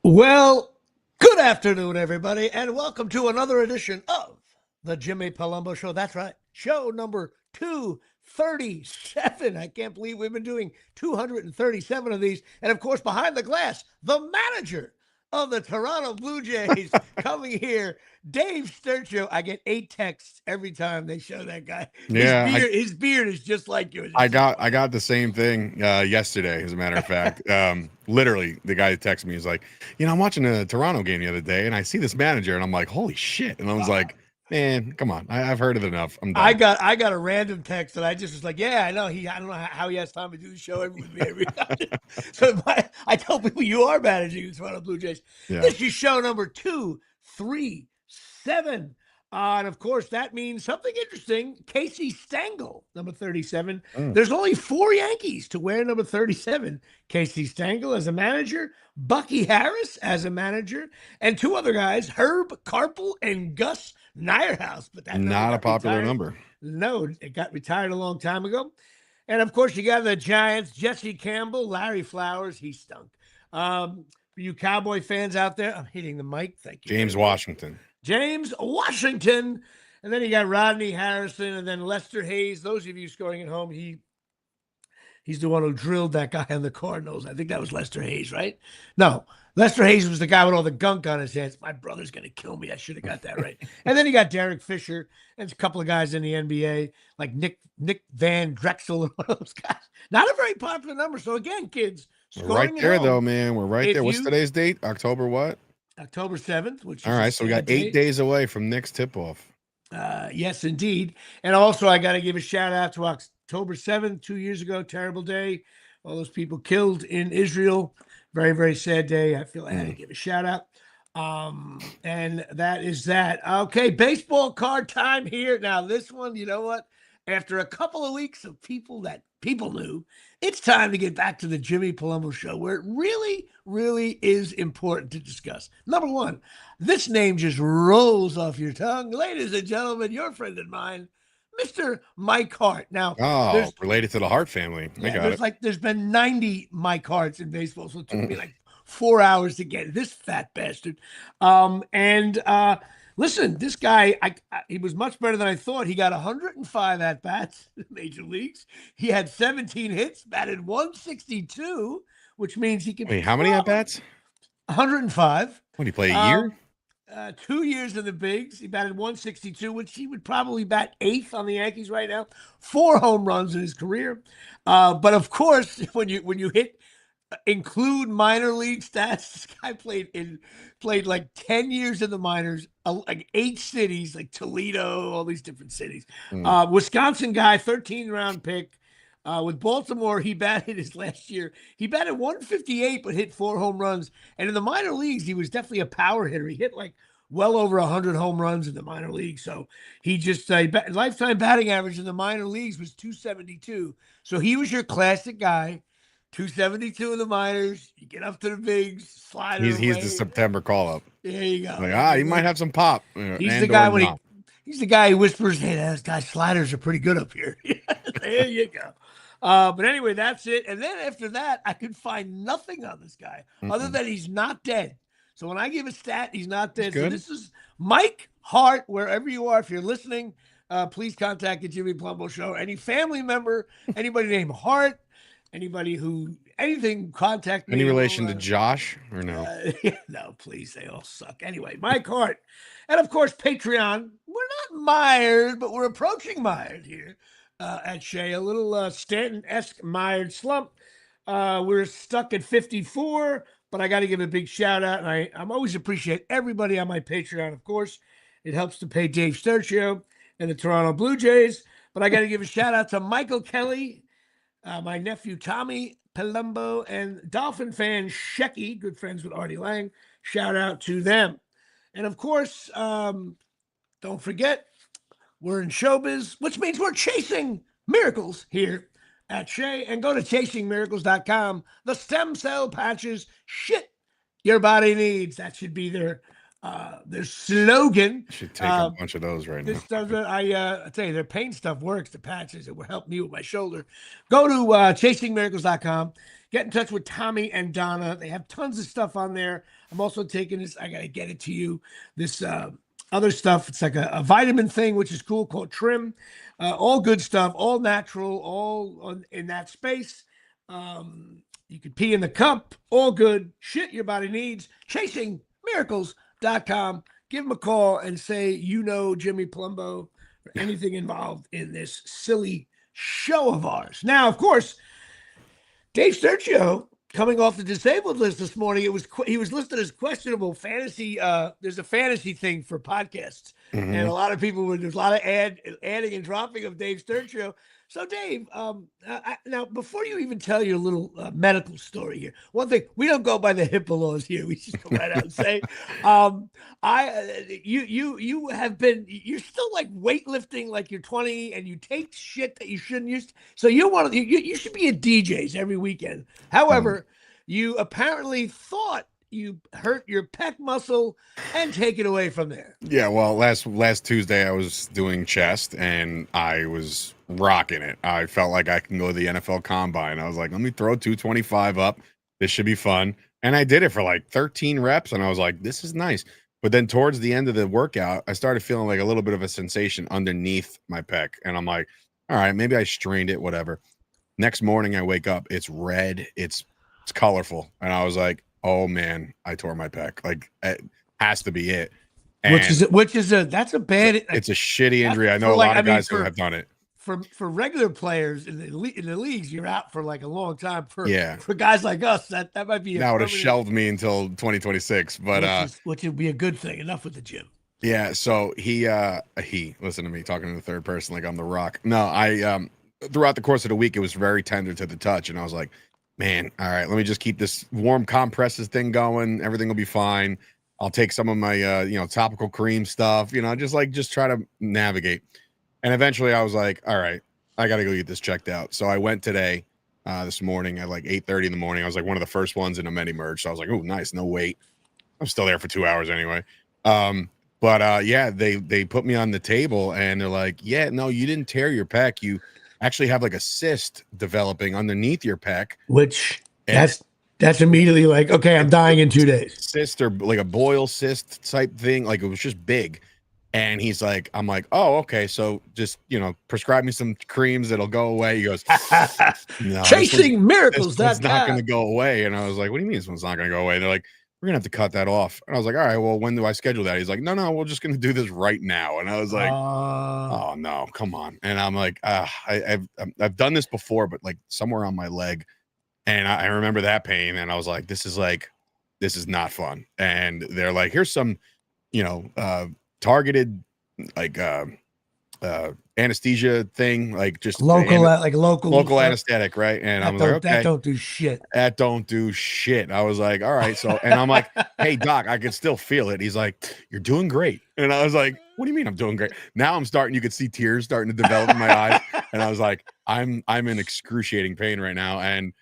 Well, good afternoon, everybody, and welcome to another edition of the Jimmy Palumbo Show. That's right, show number 237. I can't believe we've been doing 237 of these. And of course, behind the glass, the manager of the Toronto Blue Jays coming here, Dave Sturcio. I get 8 texts every time they show that guy. Yeah, His beard is just like yours. I got the same thing yesterday, as a matter of fact. Literally, the guy that texted me is like, I'm watching a Toronto game the other day, and I see this manager, and I'm like, holy shit! And I was like, man, come on, I've heard it enough. I'm done. I got a random text and I just was like, yeah, I know I don't know how he has time to do the show with me every time. So I tell people you are managing the Toronto Blue Jays. Yeah. This is show number 237. And of course, that means something interesting. Casey Stengel, number 37. There's only 4 Yankees to wear number 37. Casey Stengel as a manager, Bucky Harris as a manager, and 2 other guys, Herb Carpel and Gus Nyerhouse. But that not a popular number. No, it got retired a long time ago. And of course, you got the Giants, Jesse Campbell, Larry Flowers. He stunk. For you Cowboy fans out there, I'm hitting the mic. Thank you. James Washington. James Washington. And then you got Rodney Harrison and then Lester Hayes. Those of you scoring at home, he's the one who drilled that guy on the Cardinals. I think that was Lester Hayes, right? No, Lester Hayes was the guy with all the gunk on his hands. My brother's going to kill me. I should have got that right. And then you got Derek Fisher and a couple of guys in the NBA like Nick Van Drexel and one of those guys. Not a very popular number. So again, kids, we're right there though, man. We're right there. What's today's date? October what? October 7th, which is all right. So we got 8 days away from Nick's tip-off. Yes, indeed. And also, I got to give a shout out to October 7th, 2 years ago. Terrible day. All those people killed in Israel. Very, very sad day. I feel I had to give a shout out. And that is that. Okay, baseball card time here. Now, this one, you know what? After a couple of weeks of people that people knew, it's time to get back to the Jimmy Palumbo Show, where it really, really is important to discuss. Number one, this name just rolls off your tongue. Ladies and gentlemen, your friend and mine, Mr. Mike Hart. Now, related to the Hart family. There's been 90 Mike Harts in baseball, so it took me like 4 hours to get this fat bastard. Listen, this guy, he was much better than I thought. He got 105 at-bats in the major leagues. He had 17 hits, batted 162, which means he can... Wait, how many at-bats? 105. What, he play a year? 2 years in the bigs. He batted 162, which he would probably bat 8th on the Yankees right now. 4 home runs in his career. But of course, when you include minor league stats, this guy played like 10 years in the minors, like 8 cities, like Toledo, all these different cities. Wisconsin guy, 13th round pick. With Baltimore, he batted his last year. He batted 158, but hit 4 home runs. And in the minor leagues, he was definitely a power hitter. He hit like well over 100 home runs in the minor leagues. So he just lifetime batting average in the minor leagues was 272. So he was your classic guy. 272 in the minors. You get up to the bigs, slide. He's the September call-up. There you go. Like, he might have some pop. He's the guy he's the guy who whispers, "Hey, those guys' sliders are pretty good up here." There you go. But anyway, that's it. And then after that, I could find nothing on this guy other than he's not dead. So when I give a stat, he's not dead. So this is Mike Hart, wherever you are. If you're listening, please contact the Jimmy Palumbo Show. Any family member, anybody named Hart, contact me. Any relation to Josh or no? No, please. They all suck. Anyway, Mike Hart. And of course, Patreon. We're not mired, but we're approaching mired here at Shea. A little Stanton-esque mired slump. We're stuck at 54, but I got to give a big shout out. And I'm always appreciate everybody on my Patreon, of course. It helps to pay Dave Sturcio and the Toronto Blue Jays. But I got to give a shout out to Michael Kelly, my nephew Tommy Palumbo, and Dolphin fan Shecky, good friends with Artie Lang. Shout out to them. And of course, don't forget, we're in showbiz, which means we're chasing miracles here at Shea. And go to chasingmiracles.com. The stem cell patches, shit your body needs. That should be their slogan. Should take a bunch of those right now. I tell you, their pain stuff works. The patches, it will help me with my shoulder. Go to chasingmiracles.com. Get in touch with Tommy and Donna. They have tons of stuff on there. I'm also taking this. I got to get it to you. This other stuff. It's like a vitamin thing, which is cool, called Trim. All good stuff, all natural, in that space. You can pee in the cup, all good shit your body needs. ChasingMiracles.com. Give them a call and say you know Jimmy Palumbo or anything involved in this silly show of ours. Now, of course, Dave Sturcio coming off the disabled list this morning. He was listed as questionable fantasy. There's a fantasy thing for podcasts, and a lot of people there's a lot of adding and dropping of Dave Sturcio. So, Dave, now before you even tell your little medical story here, one thing, we don't go by the HIPAA laws here. We just go right out and say, you have been, you're still like weightlifting like you're 20, and you take shit that you shouldn't use. So you should be at DJs every weekend. However, you apparently thought you hurt your pec muscle and take it away from there. Yeah, well, last Tuesday I was doing chest and I was rocking it. I felt like I can go to the NFL Combine. I was like, let me throw 225 up. This should be fun. And I did it for like 13 reps, and I was like, this is nice. But then towards the end of the workout, I started feeling like a little bit of a sensation underneath my pec. And I'm like, all right, maybe I strained it, whatever. Next morning I wake up, it's red, it's colorful. And I was like, oh man, I tore my pec. Like, it has to be it. And That's a bad. It's a shitty injury. I know a lot of guys who have done it. For regular players in the leagues, you're out for like a long time. For guys like us, that might be. That would have shelved me until 2026, but which would be a good thing. Enough with the gym. Yeah. So he listen to me talking in the third person like I'm the Rock. No, I throughout the course of the week, it was very tender to the touch, and I was like, man, all right, let me just keep this warm compresses thing going. Everything will be fine. I'll take some of my topical cream stuff. Just try to navigate. And eventually I was like, all right, I got to go get this checked out. So I went today, this morning at like 8:30 in the morning. I was like one of the first ones in a medi merge. So I was like, oh, nice. No wait. I'm still there for 2 hours anyway. They put me on the table and they're like, yeah, no, you didn't tear your pec. You actually have like a cyst developing underneath your pec. Which that's immediately like, okay, I'm dying in 2 days. Cyst or like a boil cyst type thing. Like it was just big. And he's like, I'm like, oh, okay. So just, prescribe me some creams that'll go away. He goes, no, ChasingMiracles. That's not going to go away. And I was like, what do you mean this one's not going to go away? And they're like, we're going to have to cut that off. And I was like, all right, well, when do I schedule that? He's like, no, we're just going to do this right now. And I was like, oh no, come on. And I'm like, I've done this before, but like somewhere on my leg. And I remember that pain. And I was like, this is not fun. And they're like, here's some, targeted like anesthesia thing, like just local anesthetic, right? And I'm like, okay, that don't do shit. That don't do shit. I was like, all right. So, and I'm like, hey doc, I can still feel it. He's like, you're doing great. And I was like, what do you mean I'm doing great? Now you could see tears starting to develop in my eyes. And I was like, I'm in excruciating pain right now. And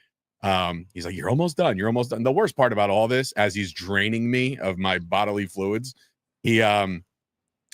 he's like, you're almost done. The worst part about all this, as he's draining me of my bodily fluids,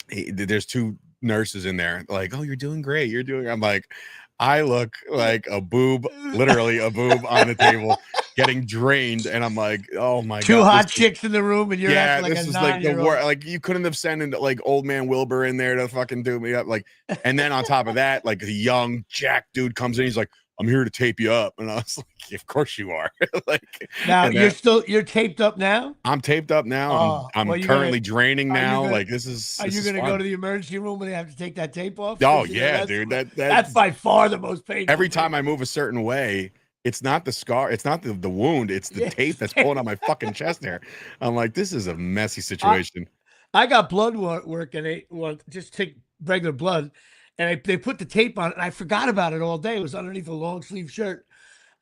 there's two nurses in there like, oh, you're doing great. I'm like, I look like a boob, literally a boob on the table getting drained. And I'm like, oh my God. Two hot chicks in the room and you're acting like this is like the worst. Like you couldn't have sent in like old man Wilbur in there to fucking do me up. Like, and then on top of that, like a young jack dude comes in. He's like, I'm here to tape you up. And I was like, of course you are. Like, now you're taped up now? I'm taped up now. I'm currently draining now. Are you going to go to the emergency room when they have to take that tape off? Oh yeah, dude. That's by far the most painful. Every time I move a certain way, it's not the scar, it's not the wound, it's the tape that's pulling on my fucking chest hair. I'm like, this is a messy situation. I got blood work and just take regular blood. And they put the tape on it, and I forgot about it all day. It was underneath a long sleeve shirt.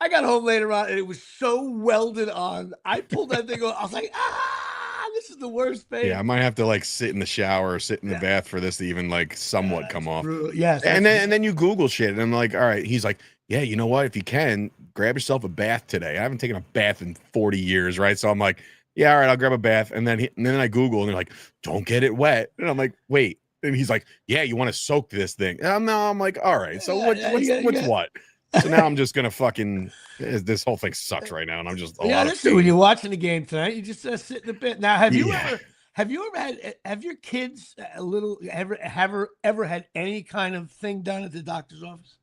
I got home later on, and it was so welded on. I pulled that thing off. I was like, this is the worst pain. Yeah, I might have to like sit in the shower or sit in the bath for this to even like somewhat come off. Yes. And then you Google shit, and I'm like, all right. He's like, yeah, you know what? If you can, grab yourself a bath today. I haven't taken a bath in 40 years, right? So I'm like, yeah, all right, I'll grab a bath. And then I Google, and they're like, don't get it wet. And I'm like, wait. And he's like, yeah, you want to soak this thing. No, I'm like, all right. So what's what? So now I'm just gonna fucking. This whole thing sucks right now, and I'm just a lot of listen, when pain. you're watching the game tonight, you just sit in a bit. Now, Yeah. have you ever have your kids ever had any kind of thing done at the doctor's office?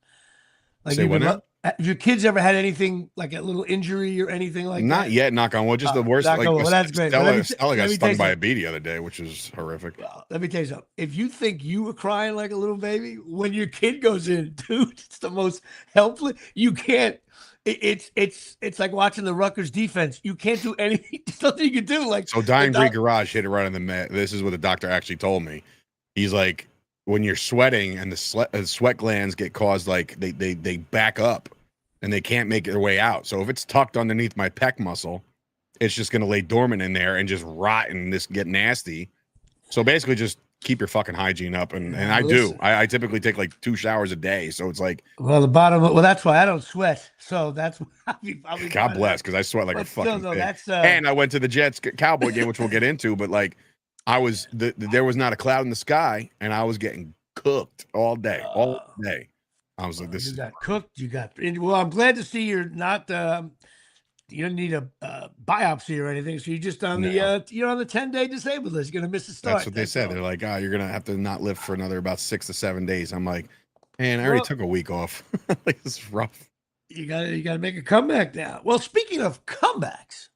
Like Say what now? have your kids ever had anything like a little injury or anything like Not that? yet. Knock on wood. Just the worst. Knock Like on wood. Well, that's great. But Stella got let me tell stung you by a something. bee the other day, which is horrific. Well, let me tell you something. If you think you were crying like a little baby, when your kid goes in, dude, it's the most helpless. You can't. It's like watching the Rutgers defense. You can't do anything. There's nothing you can do. Like So Dying Breed Garage hit it right on the mat. This is what the doctor actually told me. He's like, when you're sweating and the sweat glands get caused, like they back up and they can't make their way out. So if it's tucked underneath my pec muscle, it's just gonna lay dormant in there and just rot and this get nasty. So basically, just keep your fucking hygiene up, and I do. I typically take like 2 showers a day, so it's like. Well, that's why I don't sweat. So that's God bless, because I sweat like a fucking pig. And I went to the Jets Cowboy game, which we'll get into, but like I was there was not a cloud in the sky, and I was getting cooked all day. I was like, this you got cooked. Well, I'm glad to see you're not. You don't need a biopsy or anything, so you're just on you're on the 10-day disabled list. You're gonna miss a start. That's what they said. They're like, you're gonna have to not live for another about 6 to 7 days. I'm like, man, I already took a week off. Like, this is rough. You gotta make a comeback now. Well, speaking of comebacks,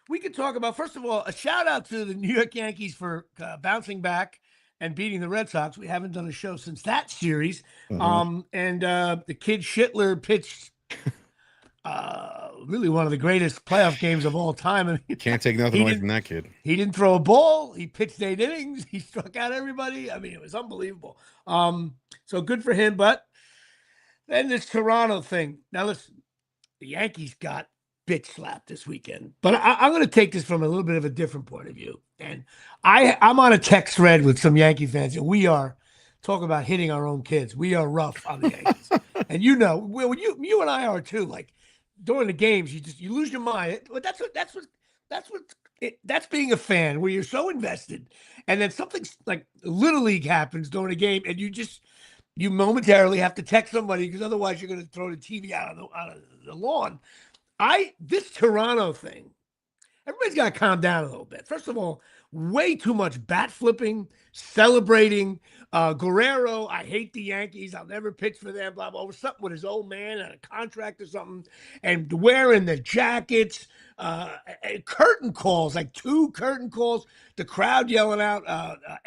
we could talk about, first of all, a shout out to the New York Yankees for bouncing back and beating the Red Sox. We haven't done a show since that series. And the kid Schittler pitched. Really one of the greatest playoff games of all time. I mean, can't take nothing away from that kid. He didn't throw a ball. He pitched 8 innings. He struck out everybody. I mean, it was unbelievable. So good for him. But then this Toronto thing. Now listen, the Yankees got bitch slapped this weekend. But I'm going to take this from a little bit of a different point of view. And I'm on a text thread with some Yankee fans, and we are talking about hitting our own kids. We are rough on the Yankees. And you know, well, you and I are too. Like, during the games, you lose your mind. But that's being a fan, where you're so invested, and then something like Little League happens during a game, and you momentarily have to text somebody, because otherwise you're going to throw the TV out on the lawn. This Toronto thing, everybody's got to calm down a little bit. First of all, way too much bat flipping, celebrating. Guerrero, I hate the Yankees. I'll never pitch for them, blah, blah, over something with his old man and a contract or something, and wearing the jackets, curtain calls, like 2 curtain calls, the crowd yelling out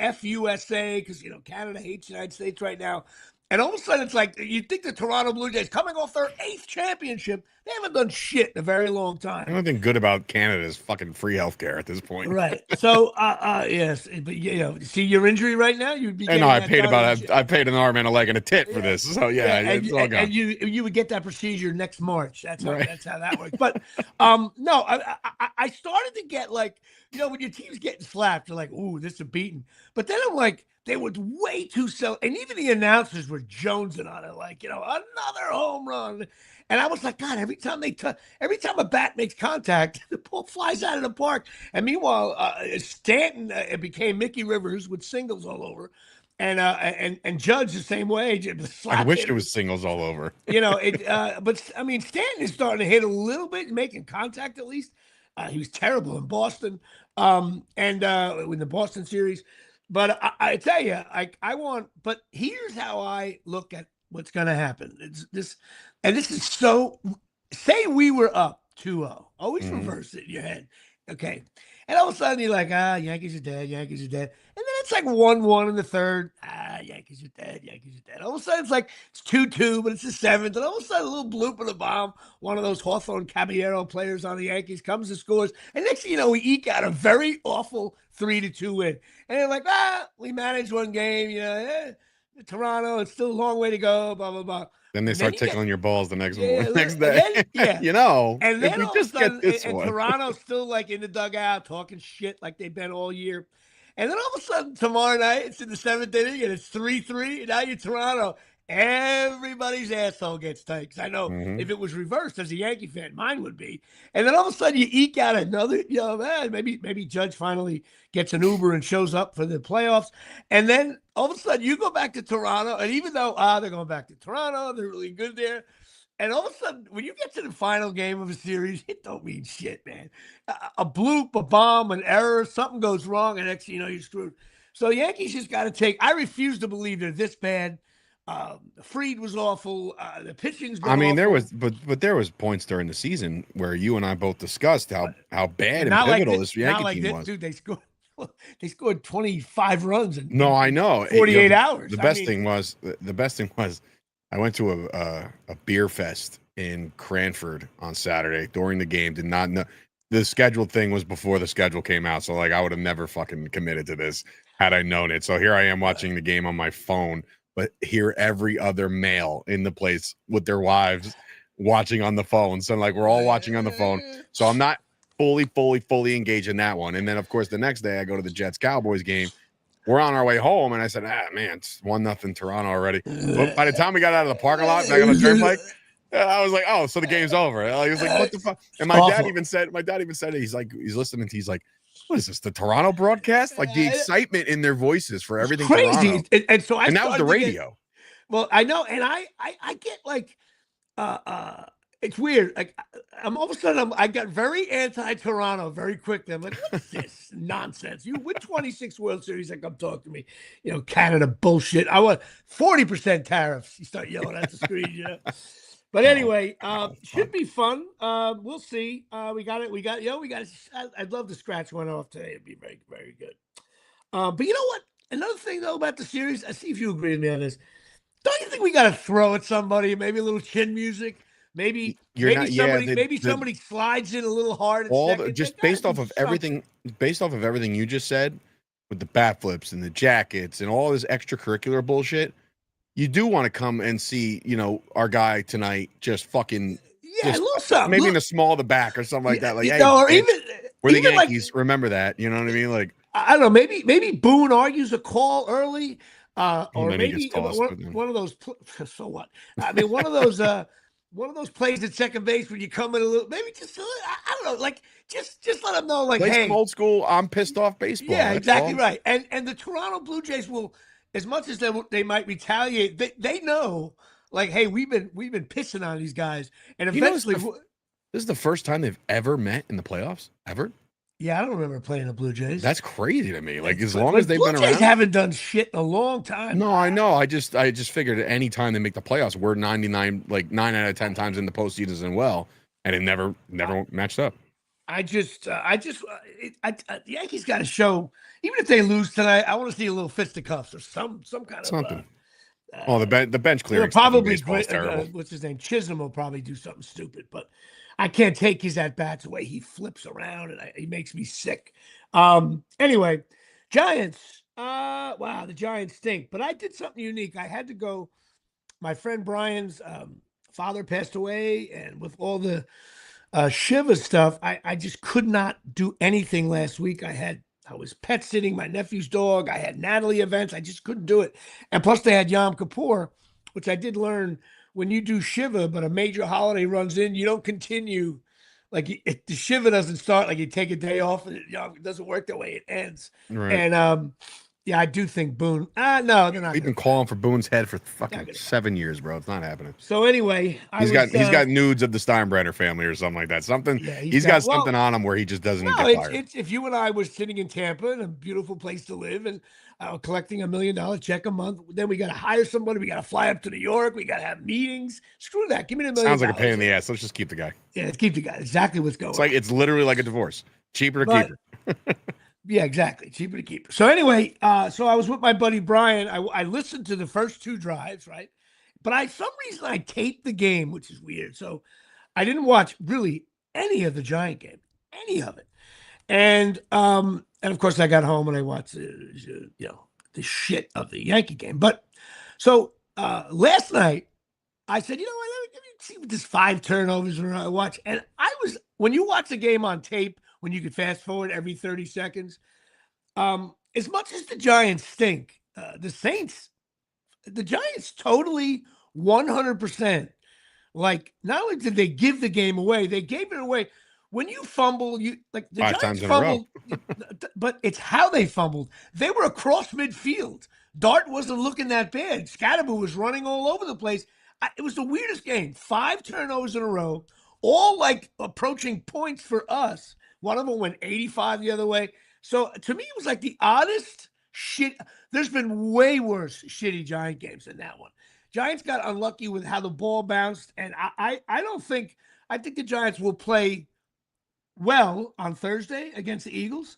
FUSA, because, Canada hates the United States right now. And all of a sudden, it's like, you think the Toronto Blue Jays, coming off their 8th championship, they haven't done shit in a very long time. The only thing good about Canada is fucking free healthcare at this point. Right. So, yes, but see your injury right now. You'd be. I paid an arm and a leg and a tit for this. So it's all gone. And you would get that procedure next March. That's how that works. But no, I started to get like, when your team's getting slapped, you're like, ooh, this is a beating. But then I'm like, they were way too and even the announcers were jonesing on it, like, another home run. And I was like, God, every time a bat makes contact, the ball flies out of the park. And meanwhile, Stanton it became Mickey Rivers with singles all over, and Judge the same way. I wish it was singles all over. But I mean, Stanton is starting to hit a little bit, making contact at least. He was terrible in Boston, and in the Boston series. But I tell you, but here's how I look at what's going to happen. It's this, and this is so, say we were up 2-0, always reverse it in your head. Okay. And all of a sudden you're like, Yankees are dead. And then it's like 1-1 in the 3rd. Yankees are dead. All of a sudden it's like, it's 2-2, but it's the 7th. And all of a sudden a little bloop in the bomb. One of those Hawthorne Caballero players on the Yankees comes and scores. And next thing you know, we eke out a very awful 3-2 win. And they're like, we managed one game, Toronto, it's still a long way to go, blah, blah, blah. Then they start tickling your balls the next day. And then all of a sudden, and Toronto's still like in the dugout talking shit like they've been all year. And then all of a sudden, tomorrow night, it's in the 7th inning, and it's 3-3, and now you're Toronto. everybody's asshole gets tight. 'Cause I know Mhm. if it was reversed as a Yankee fan, mine would be. And then all of a sudden you eke out another, man, maybe Judge finally gets an Uber and shows up for the playoffs. And then all of a sudden you go back to Toronto. And even though they're going back to Toronto, they're really good there. And all of a sudden, when you get to the final game of a series, it don't mean shit, man. A bloop, a bomb, an error, something goes wrong, and next thing you know, you're screwed. So Yankees just got to take. I refuse to believe they're this bad. Fried was awful. The pitching's been I mean, there awful. was, but there was points during the season where you and I both discussed how bad and not like pivotal this, this Yankee not like team this, was. dude. They scored 25 runs in, No, I know. 48 hours. The best thing was I went to a beer fest in Cranford on Saturday during the game. Did not know the scheduled thing was before the schedule came out. So like I would have never fucking committed to this had I known it. So here I am watching the game on my phone, but hear every other male in the place with their wives watching on the phone. So like we're all watching on the phone. So I'm not fully engaged in that one. And then of course the next day I go to the Jets Cowboys game. We're on our way home, and I said, man, it's 1-0 Toronto already. But by the time we got out of the parking lot back on the turnpike, I was like, oh, so the game's over. Like, it's like, what the fuck? And my dad even said it. He's like, he's listening. He's like, what is this? The Toronto broadcast? Like the excitement in their voices for everything crazy. Toronto. And so that was the radio. Well, I know, and I get like, it's weird. Like I'm all of a sudden I got very anti-Toronto very quickly. I'm like, what's this nonsense? You win 26 World Series, like come talk to me. Canada bullshit. I want 40% tariffs. You start yelling at the screen, But anyway, should be fun. We'll see. We got it. I'd love to scratch one off today. It'd be very, very good. But you know what? Another thing though about the series, I see if you agree with me on this. Don't you think we got to throw at somebody? Maybe a little chin music. Maybe somebody slides in a little hard. Based off of everything you just said, with the bat flips and the jackets and all this extracurricular bullshit, you do want to come and see, our guy tonight just fucking a little something. Maybe in the small of the back or something like that. Like, or even we're the Yankees. Like, remember that. You know what I mean? Like, I don't know. Maybe Boone argues a call early. Or maybe one of those. So what? I mean, one of those plays at second base when you come in a little. Maybe just I don't know. Like just let them know. Like, play some old school. I'm pissed off baseball. Yeah, exactly right. And the Toronto Blue Jays will, as much as they might retaliate, they know. Like, hey, we've been pissing on these guys, and eventually, this is the first time they've ever met in the playoffs ever. Yeah, I don't remember playing the Blue Jays. That's crazy to me. Like, as long as they've been around. Blue Jays haven't done shit in a long time. No, I know. I just figured at any time they make the playoffs, we're 9 out of 10 times in the postseason as well, and it never matched up. The Yankees got to show, even if they lose tonight, I want to see a little fisticuffs or some kind of something. The bench clearing. Probably what's his name? Chisholm will probably do something stupid, but I can't take his at-bats the way he flips around, and he makes me sick. Anyway, Giants. Wow, the Giants stink. But I did something unique. I had to go. My friend Brian's father passed away, and with all the Shiva stuff, I just could not do anything last week. I was pet sitting my nephew's dog. I had Natalie events. I just couldn't do it. And plus they had Yom Kippur, which I did learn when you do Shiva, but a major holiday runs in, you don't continue. Like the Shiva doesn't start, like you take a day off and it doesn't work the way it ends. Right. And yeah, I do think Boone. No, they're not. We've been calling for Boone's head for fucking 7 years, bro. It's not happening. So anyway, he's got nudes of the Steinbrenner family or something like that. Something. Yeah, he's got something on him where he just doesn't get fired. It's if you and I were sitting in Tampa in a beautiful place to live and collecting $1 million check a month, then we got to hire somebody. We got to fly up to New York. We got to have meetings. Screw that. Give me $1 million. Sounds like a pain in the ass. Let's just keep the guy. Yeah, let's keep the guy. Exactly what's going on. It's literally like a divorce. Cheaper to keep her. Yeah, exactly. Cheaper to keep. So anyway, so I was with my buddy Brian. I listened to the first 2 drives, right? But some reason I taped the game, which is weird. So I didn't watch really any of the Giant game, any of it. And of course I got home and I watched the shit of the Yankee game. But so last night I said, you know what, let me see what this 5 turnovers are I watch. And when you watch a game on tape, when you could fast forward every 30 seconds. As much as the Giants stink, the Saints, the Giants totally 100%. Like, not only did they give the game away, they gave it away. When you fumble, you like the 5 Giants times in a row. fumbled, but it's how they fumbled. They were across midfield. Dart wasn't looking that bad. Scatterbo was running all over the place. It was the weirdest game. 5 turnovers in a row, all like approaching points for us. One of them went 85 the other way. So to me, it was like the oddest shit. There's been way worse shitty Giant games than that one. Giants got unlucky with how the ball bounced, and I don't think I think the Giants will play well on Thursday against the Eagles.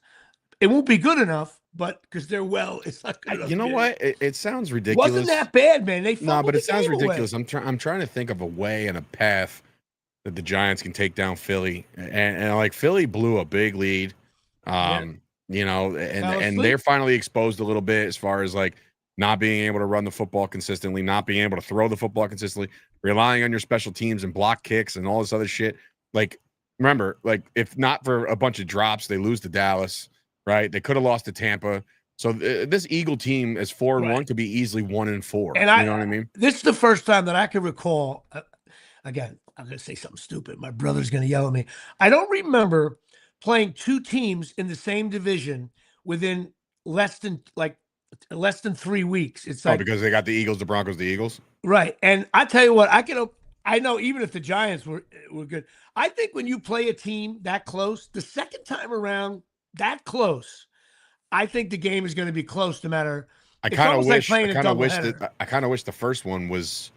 It won't be good enough, but because they're well, it's not good enough. You know what? It sounds ridiculous. Wasn't that bad, man? They no, but it sounds away. ridiculous. I'm trying to think of a way and a path that the Giants can take down Philly, and like Philly blew a big lead, you know, and they're finally exposed a little bit as far as like not being able to run the football consistently, not being able to throw the football consistently, relying on your special teams and block kicks and all this other shit. Like, remember, like if not for a bunch of drops, they lose to Dallas, right? They could have lost to Tampa. So this Eagle team is 4-1, could be easily 1-4. And you know what I mean? This is the first time that I can recall. Again, I'm going to say something stupid. My brother's going to yell at me. I don't remember playing 2 teams in the same division within less than 3 weeks. It's like because they got the Eagles, the Broncos, the Eagles. Right. And I tell you what, I know even if the Giants were good, I think when you play a team that close, the second time around that close, I think the game is going to be close no matter. I kind of wish the first one was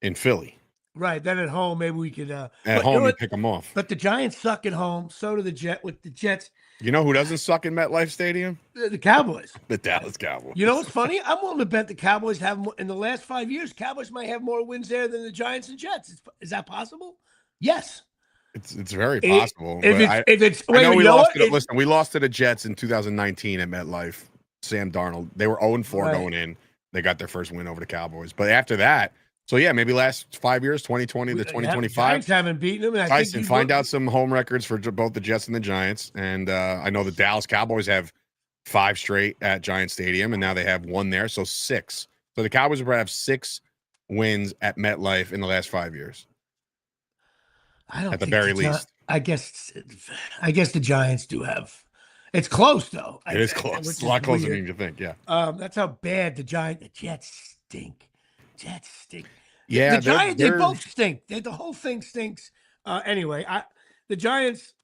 in Philly. Right. Then at home, maybe we could at home you pick them off. But the Giants suck at home. So do the Jets. You know who doesn't suck in MetLife Stadium? The Cowboys. The Dallas Cowboys. You know what's funny? I'm willing to bet the Cowboys have more, in the last 5 years. Cowboys might have more wins there than the Giants and Jets. Is that possible? Yes. It's very possible. Listen, we lost to the Jets in 2019 at MetLife. Sam Darnold. They were 0-4 going in. They got their first win over the Cowboys. But after that, so yeah, maybe last 5 years, 2020 to 2025. Giants haven't beaten them. And Tyson, find out some home records for both the Jets and the Giants. And I know the Dallas Cowboys have 5 straight at Giant Stadium, and now they have 1 there, so 6. So the Cowboys will have 6 wins at MetLife in the last 5 years. I don't. At the very least, I guess the Giants do have. It's close though. It is close. It's a lot closer than you think. Yeah. That's how bad the Jets stink. Jets stink. Yeah, the Giants, they both stink. The whole thing stinks. Anyway, the Giants,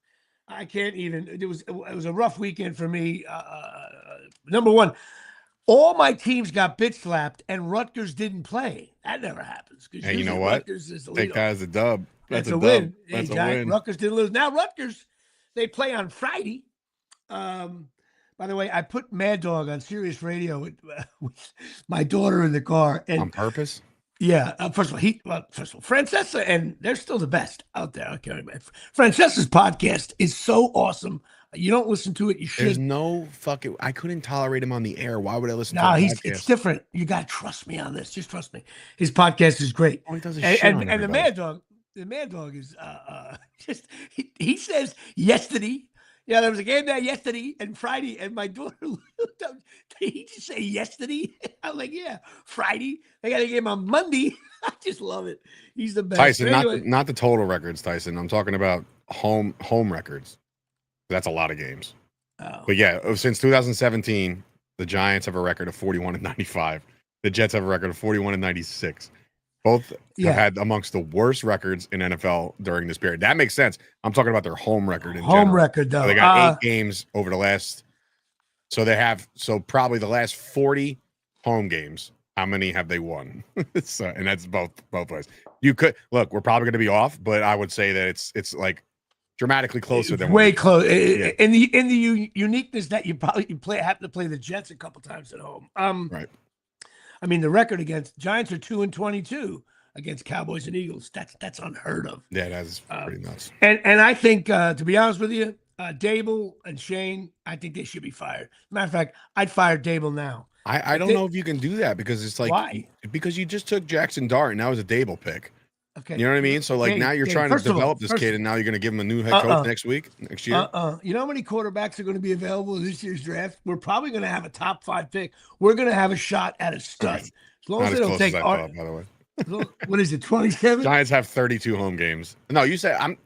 I can't even. It was a rough weekend for me. Number one, all my teams got bitch slapped, and Rutgers didn't play. That never happes. And you know what? Take that as a dub. That's a win. That's a win. Rutgers didn't lose. Now Rutgers, they play on Friday. By the way, I put Mad Dog on Sirius Radio with my daughter in the car, and on purpose. Yeah. First of all, Francesa, and they're still the best out there. I can't remember. Francesa's podcast is so awesome. You don't listen to it, you should. There's no fucking. I couldn't tolerate him on the air. Why would I listen? to his podcast? It's different. You got to trust me on this. Just trust me. His podcast is great. Oh, he does a and the Mad Dog. The Mad Dog is just. He says yesterday. Yeah, there was a game there yesterday and Friday, and my daughter looked up. Did he just say yesterday? I'm like, yeah, Friday. They got a game on Monday. I just love it. He's the best. Tyson, anyway, not the total records, Tyson. I'm talking about home records. That's a lot of games. Oh. But yeah, since 2017, the Giants have a record of 41-95. The Jets have a record of 41-96. Both have had amongst the worst records in NFL during this period. That makes sense. I'm talking about their home record in general. Record, though. So they got 8 games over the last. So probably the last 40 home games. How many have they won? And that's both ways. You could look. We're probably going to be off, but I would say that it's like dramatically closer than way close. Yeah. In the uniqueness that you have to play the Jets a couple times at home. Right. I mean, the record against Giants are 2-22 against Cowboys and Eagles. That's unheard of. Yeah, that's pretty nuts. And I think, to be honest with you, Dable and Shane, I think they should be fired. Matter of fact, I'd fire Dable now. I don't know if you can do that because it's like why? Because you just took Jackson Dart and that was a Dable pick. Okay. You know what I mean? So like now you're trying to develop this kid, and now you're going to give him a new head coach next year. You know how many quarterbacks are going to be available in this year's draft? We're probably going to have a top 5 pick. We're going to have a shot at a stud. Right. As long Not as they as don't close as take I thought, by the way. what is it, 27? Giants have 32 home games. No, you said I'm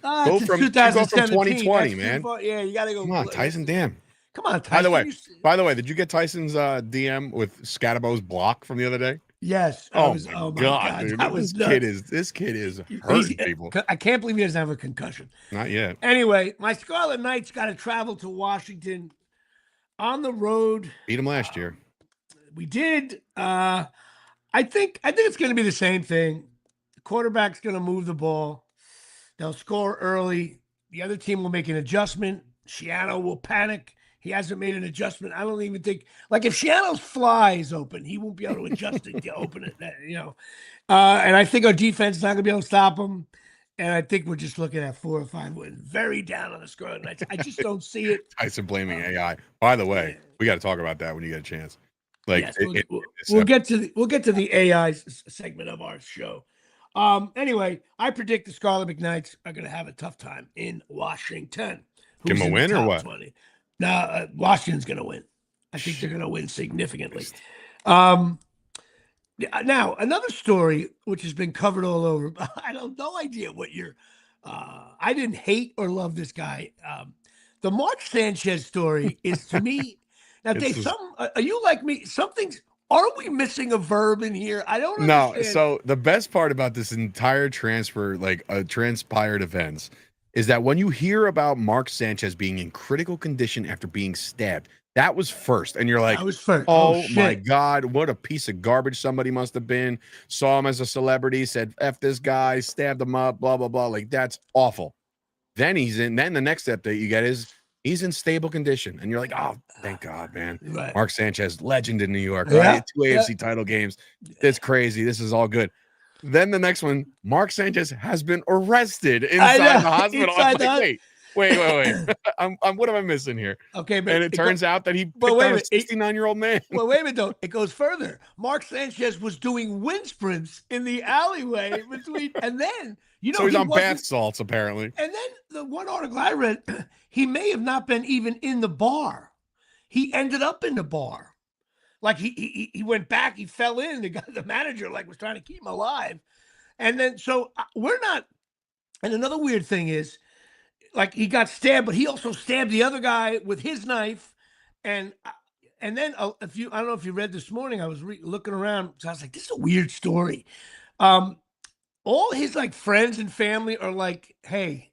go It's from 2017. 2020, That's man. too far. Yeah, you got to go. Come on, Tyson. Damn. Come on, Tyson. By the way, did you get Tyson's DM with Scadabo's block from the other day? Yes. Oh my god, dude. That was This kid is hurting people. I can't believe he doesn't have a concussion. Not yet. Anyway, my Scarlet Knights got to travel to Washington on the road. Beat him last year. We did. I think it's going to be the same thing. The quarterback's going to move the ball. They'll score early. The other team will make an adjustment. Shiano will panic. He hasn't made an adjustment. I don't even think, like, if Shiano's fly is open, he won't be able to adjust it to open it, And I think our defense is not going to be able to stop him. And I think we're just looking at 4 or 5 wins. Very down on the Scarlet Knights. I just don't see it. Tyson blaming AI. By the way, we got to talk about that when you get a chance. Like, yes, we'll get to the AI segment of our show. Anyway, I predict the Scarlet Knights are going to have a tough time in Washington. Give them a win or what? 20. No, Washington's going to win. I think they're going to win significantly. Now, another story which has been covered all over. I have no idea what you're. I didn't hate or love this guy. The Mark Sanchez story is, to me. Now, Dave, are you like me? Aren't we missing a verb in here? I don't understand. No. So the best part about this entire transpired events is that when you hear about Mark Sanchez being in critical condition after being stabbed, that was first. And you're like, oh my God, what a piece of garbage somebody must have been. Saw him as a celebrity, said, F this guy, stabbed him up, blah, blah, blah. Like, that's awful. Then the next step that you get is he's in stable condition. And you're like, oh, thank God, man. Right. Mark Sanchez, legend in New York, right? 2 AFC title games. It's crazy. This is all good. Then the next one, Mark Sanchez has been arrested inside the hospital. Wait. What am I missing here? Okay, and it turns out that he picked on a 69-year-old man. Well, wait a minute, though. It goes further. Mark Sanchez was doing wind sprints in the alleyway between, and then so he's on bath salts apparently. And then the one article I read, he may have not been even in the bar. He ended up in the bar. Like he went back, he fell in. The manager was trying to keep him alive, and then so we're not. And another weird thing is, he got stabbed, but he also stabbed the other guy with his knife, and then I don't know if you read this morning, I was looking around, so I was like, this is a weird story. All his friends and family are like, hey,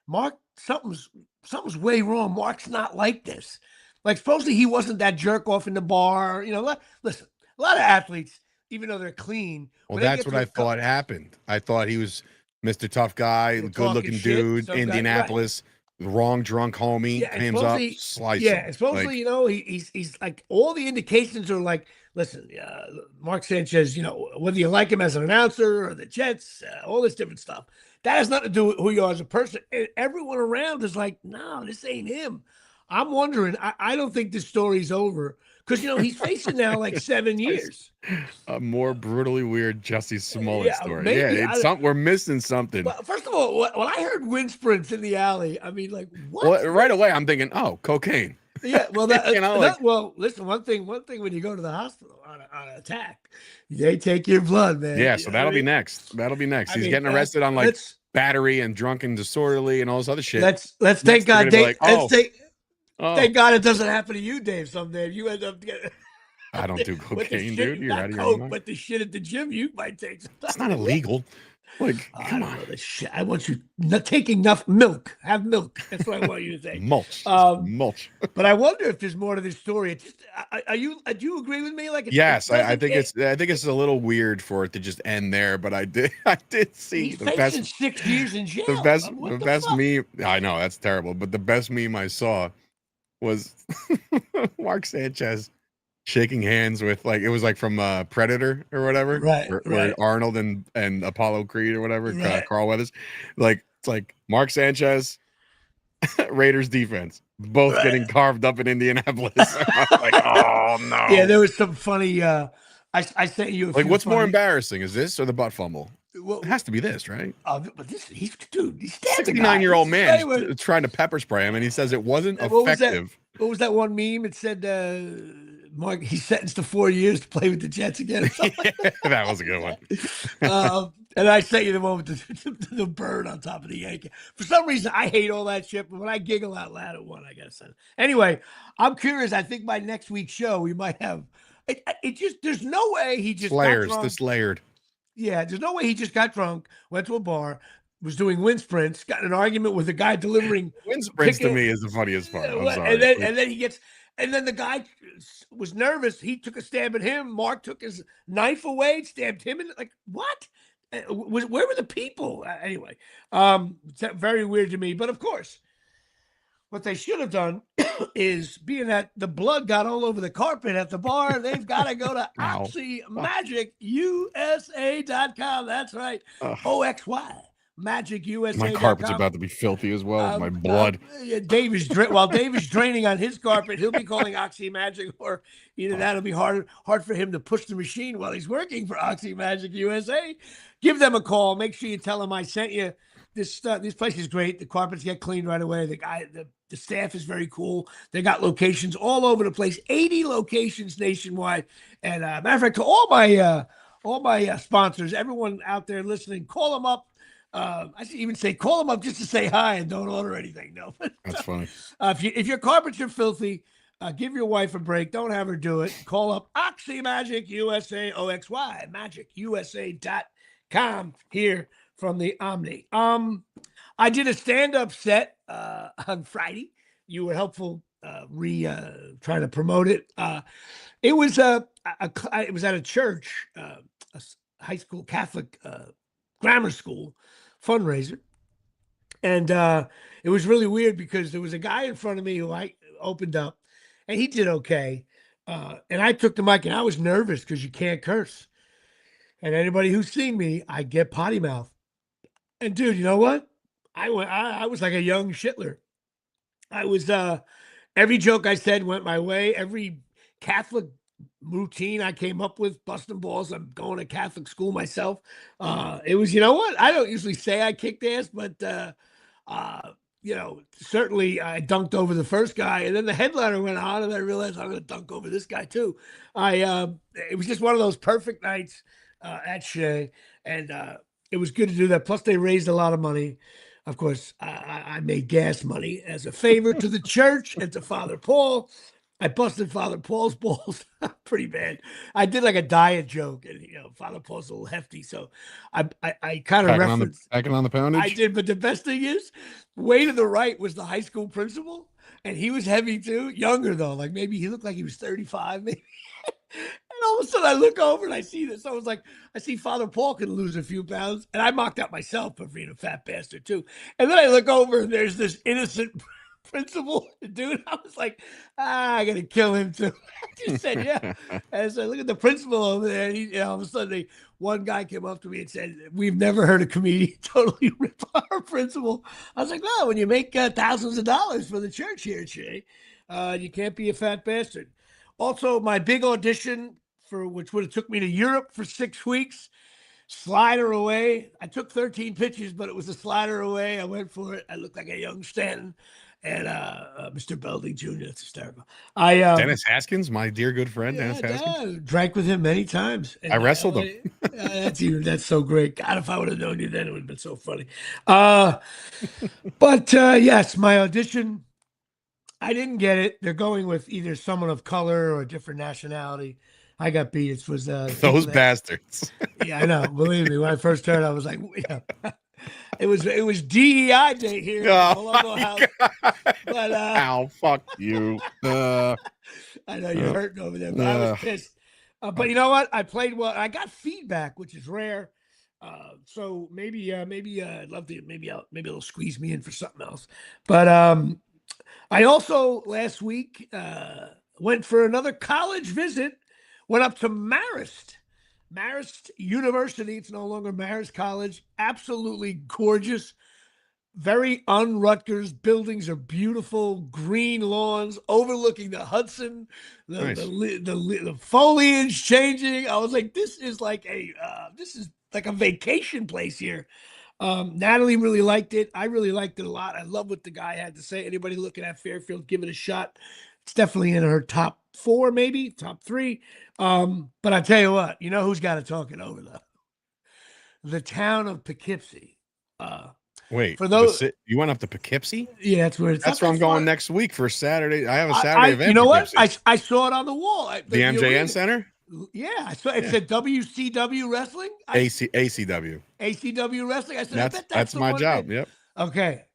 Mark, something's way wrong. Mark's not like this. Supposedly he wasn't that jerk off in the bar. Listen, a lot of athletes, even though they're clean. Well, that's what I thought happened. I thought he was Mr. Tough Guy, good-looking dude, Indianapolis, wrong drunk homie, claims up, slice him. Yeah, supposedly, he's all the indications are listen, Mark Sanchez, whether you like him as an announcer or the Jets, all this different stuff. That has nothing to do with who you are as a person. Everyone around is like, no, this ain't him. I'm wondering, I don't think this story's over because, he's facing now 7 years. A more brutally weird Jussie Smollett story. Maybe, we're missing something. Well, first of all, when I heard wind sprints in the alley, I mean, what? Well, right away, I'm thinking, oh, cocaine. Yeah, well, well, listen, one thing when you go to the hospital on an attack, they take your blood, man. Yeah, so that'll be next. That'll be next. He's getting arrested on battery and drunken disorderly and all this other shit. Let's thank God, Dave. Thank God it doesn't happen to you, Dave. Someday if you end up getting. I don't do cocaine, dude. You're out of your mind. But the shit at the gym, you might take. It's not illegal. Come on. I want you not taking enough milk. Have milk. That's what I want you to say. Mulch. Mulch. But I wonder if there's more to this story. Do you agree with me? Yes, I think it's a little weird for it to just end there. But I did see he's facing 6 years in jail. The best meme. I know that's terrible, but the best meme I saw was Mark Sanchez shaking hands with it was from Predator or whatever, right. Arnold and Apollo Creed or whatever, Carl Weathers, it's Mark Sanchez, Raiders defense, both getting carved up in Indianapolis. I was oh no. Yeah, there was some funny. I sent you. What's more embarrassing, is this or the butt fumble? Well, it has to be this, right? But he's 69-year-old man trying to pepper spray him, and he says it wasn't effective. What was that one meme? It said Mark, he's sentenced to 4 years to play with the Jets again. That was a good one. And I sent you the one with the bird on top of the Yankee. For some reason, I hate all that shit, but when I giggle out loud at one, I gotta send it. Anyway, I'm curious. I think by next week's show, we might have it. Just there's no way he just got drunk. This layered. Yeah, there's no way he just got drunk, went to a bar, was doing wind sprints, got in an argument with a guy delivering wind sprints to me is the funniest part. I'm sorry. And then he gets, and then the guy was nervous. He took a stab at him. Mark took his knife away, stabbed him, and like what? Where were the people? Anyway, it's very weird to me. But of course, what they should have done is, being that the blood got all over the carpet at the bar, they've got to go to OxyMagicUSA.com. That's right. OXY. MagicUSA.com. My carpet's about to be filthy as well with my blood. While David's draining on his carpet, he'll be calling Oxy Magic, or either that'll be hard for him to push the machine while he's working for Oxy Magic USA. Give them a call. Make sure you tell them I sent you. This place is great. The carpets get cleaned right away. The staff is very cool. They got locations all over the place, 80 locations nationwide. And matter of fact, to all my sponsors, everyone out there listening, call them up. I should even say call them up just to say hi and don't order anything. No, that's funny. If your carpets are filthy, give your wife a break. Don't have her do it. Call up Oxy Magic USA, OXY, MagicUSA.com here from the Omni. I did a stand-up set on Friday. You were helpful trying to promote it. It was it was at a church, a high school Catholic grammar school fundraiser, and it was really weird because there was a guy in front of me who I opened up, and he did okay, and I took the mic, and I was nervous because you can't curse, and anybody who's seen me, I get potty mouth, and dude, you know what? I was like a young Shitler. I was every joke I said went my way. Every Catholic routine I came up with, busting balls. I'm going to Catholic school myself. It was, you know what? I don't usually say I kicked ass, but certainly I dunked over the first guy, and then the headliner went on, and I realized I'm going to dunk over this guy too. It was just one of those perfect nights at Shea, and it was good to do that. Plus, they raised a lot of money. Of course, I made gas money as a favor to the church and to Father Paul. I busted Father Paul's balls pretty bad. I did like a diet joke, and Father Paul's a little hefty, so I kind of referenced packing on the poundage. I did, but the best thing is, way to the right was the high school principal, and he was heavy too. Younger though, like maybe he looked like he was 35, maybe. And all of a sudden, I look over and I see this. I was like, I see Father Paul can lose a few pounds, and I mocked out myself for being a fat bastard too. And then I look over and there's this innocent principal dude. I was like, I gotta kill him too. I just said, yeah. And I said, look at the principal over there. And he, all of a sudden, one guy came up to me and said, we've never heard a comedian totally rip our principal. I was like, no, when you make thousands of dollars for the church here, Shay, you can't be a fat bastard. Also, my big audition, which would have took me to Europe for 6 weeks, slider away. I took 13 pitches, but it was a slider away. I went for it. I looked like a young Stanton. And Mr. Belding Jr., that's hysterical. Dennis Haskins, my dear good friend, Dennis Haskins. Drank with him many times. I wrestled him. That's so great. God, if I would have known you then, it would have been so funny. But yes, my audition, I didn't get it. They're going with either someone of color or a different nationality. I got beat. It was those bastards. Yeah, I know. Believe me, when I first heard, I was like, yeah. It was DEI day here. But ow, fuck you. I know you're hurting over there, but I was pissed. But you know what? I played well. I got feedback, which is rare. So maybe I'd love to. Maybe they'll squeeze me in for something else. But I also last week went for another college visit. Went up to Marist University. It's no longer Marist College. Absolutely gorgeous. Very un-Rutgers. Buildings are beautiful. Green lawns overlooking the Hudson. The foliage changing. I was like, this is like a vacation place here. Natalie really liked it. I really liked it a lot. I love what the guy had to say. Anybody looking at Fairfield, give it a shot. It's definitely in her top 4, maybe top 3. But I tell you what, you know who's got to talk it over though? The town of Poughkeepsie. Wait, For those, you went up to Poughkeepsie? yeah, that's where it's. That's where I'm That's going fun. next week for Saturday. I have a Saturday event. You know in what? Poughkeepsie. I saw it on the wall. The MJN arena. Center? Yeah, I saw it. Said WCW Wrestling. ACW. ACW Wrestling. I said, I bet that's the my one job. thing. Yep.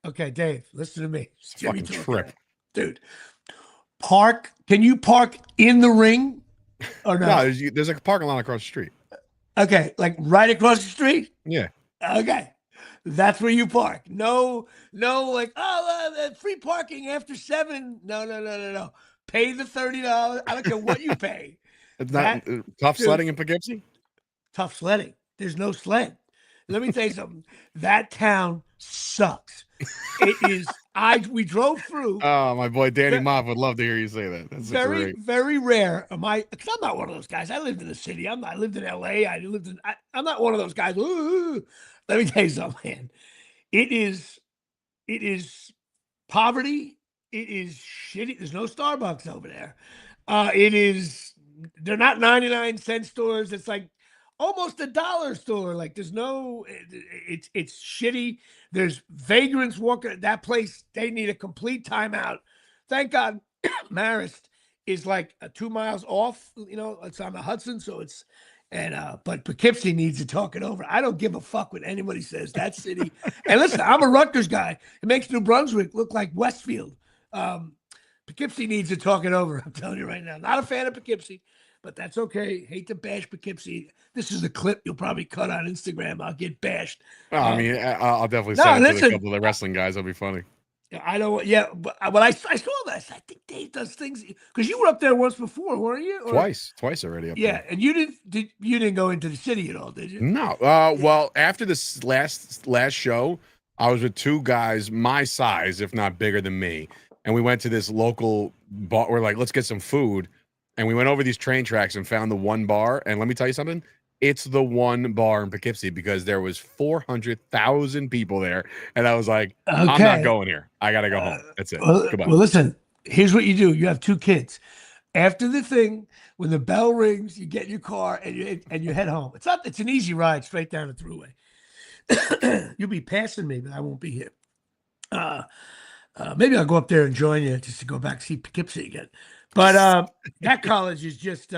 Okay, Dave, listen to me. It's a fucking trip. Dude. Can you park in the ring or no? No, there's a parking lot across the street. Okay, like right across the street? Yeah. Okay. That's where you park. No, like, free parking after 7. No. Pay the $30. I don't care what you pay. It's not tough sledding in Poughkeepsie? Tough sledding. There's no sled. Let me tell you something. That town sucks. It is. We drove through. Oh, my boy Danny Moff would love to hear you say that. That's very, very rare. Because I'm not one of those guys. I lived in the city. I lived in LA. I'm not one of those guys. Ooh. Let me tell you something, man. It is poverty. It is shitty. There's no Starbucks over there. They're not 99-cent stores. It's like almost a dollar store. Like it's shitty. There's vagrants walking at that place. They need a complete timeout. Thank God Marist is like 2 miles off. You know, it's on the Hudson. So but Poughkeepsie needs to talk it over. I don't give a fuck what anybody says. That city. And listen, I'm a Rutgers guy. It makes New Brunswick look like Westfield. Poughkeepsie needs to talk it over. I'm telling you right now. Not a fan of Poughkeepsie, but that's okay. Hate to bash Poughkeepsie. This is a clip you'll probably cut on Instagram. I'll get bashed. I mean, I'll definitely send it to a couple of the wrestling guys. It'll be funny. I don't. Yeah, but when I saw this, I think Dave does things because you were up there once before, weren't you? Twice already up there. Yeah, and you didn't go into the city at all, did you? No. Well, after this last show, I was with 2 guys my size, if not bigger than me, and we went to this local bar. We're like, let's get some food, and we went over these train tracks and found the one bar. And let me tell you something. It's the one bar in Poughkeepsie because there was 400,000 people there. And I was like, okay. I'm not going here. I got to go home. That's it. Goodbye. Well, listen, here's what you do. You have 2 kids. After the thing, when the bell rings, you get in your car and you head home. It's an easy ride straight down the thruway. You'll be passing me, but I won't be here. Maybe I'll go up there and join you just to go back see Poughkeepsie again. But that college is just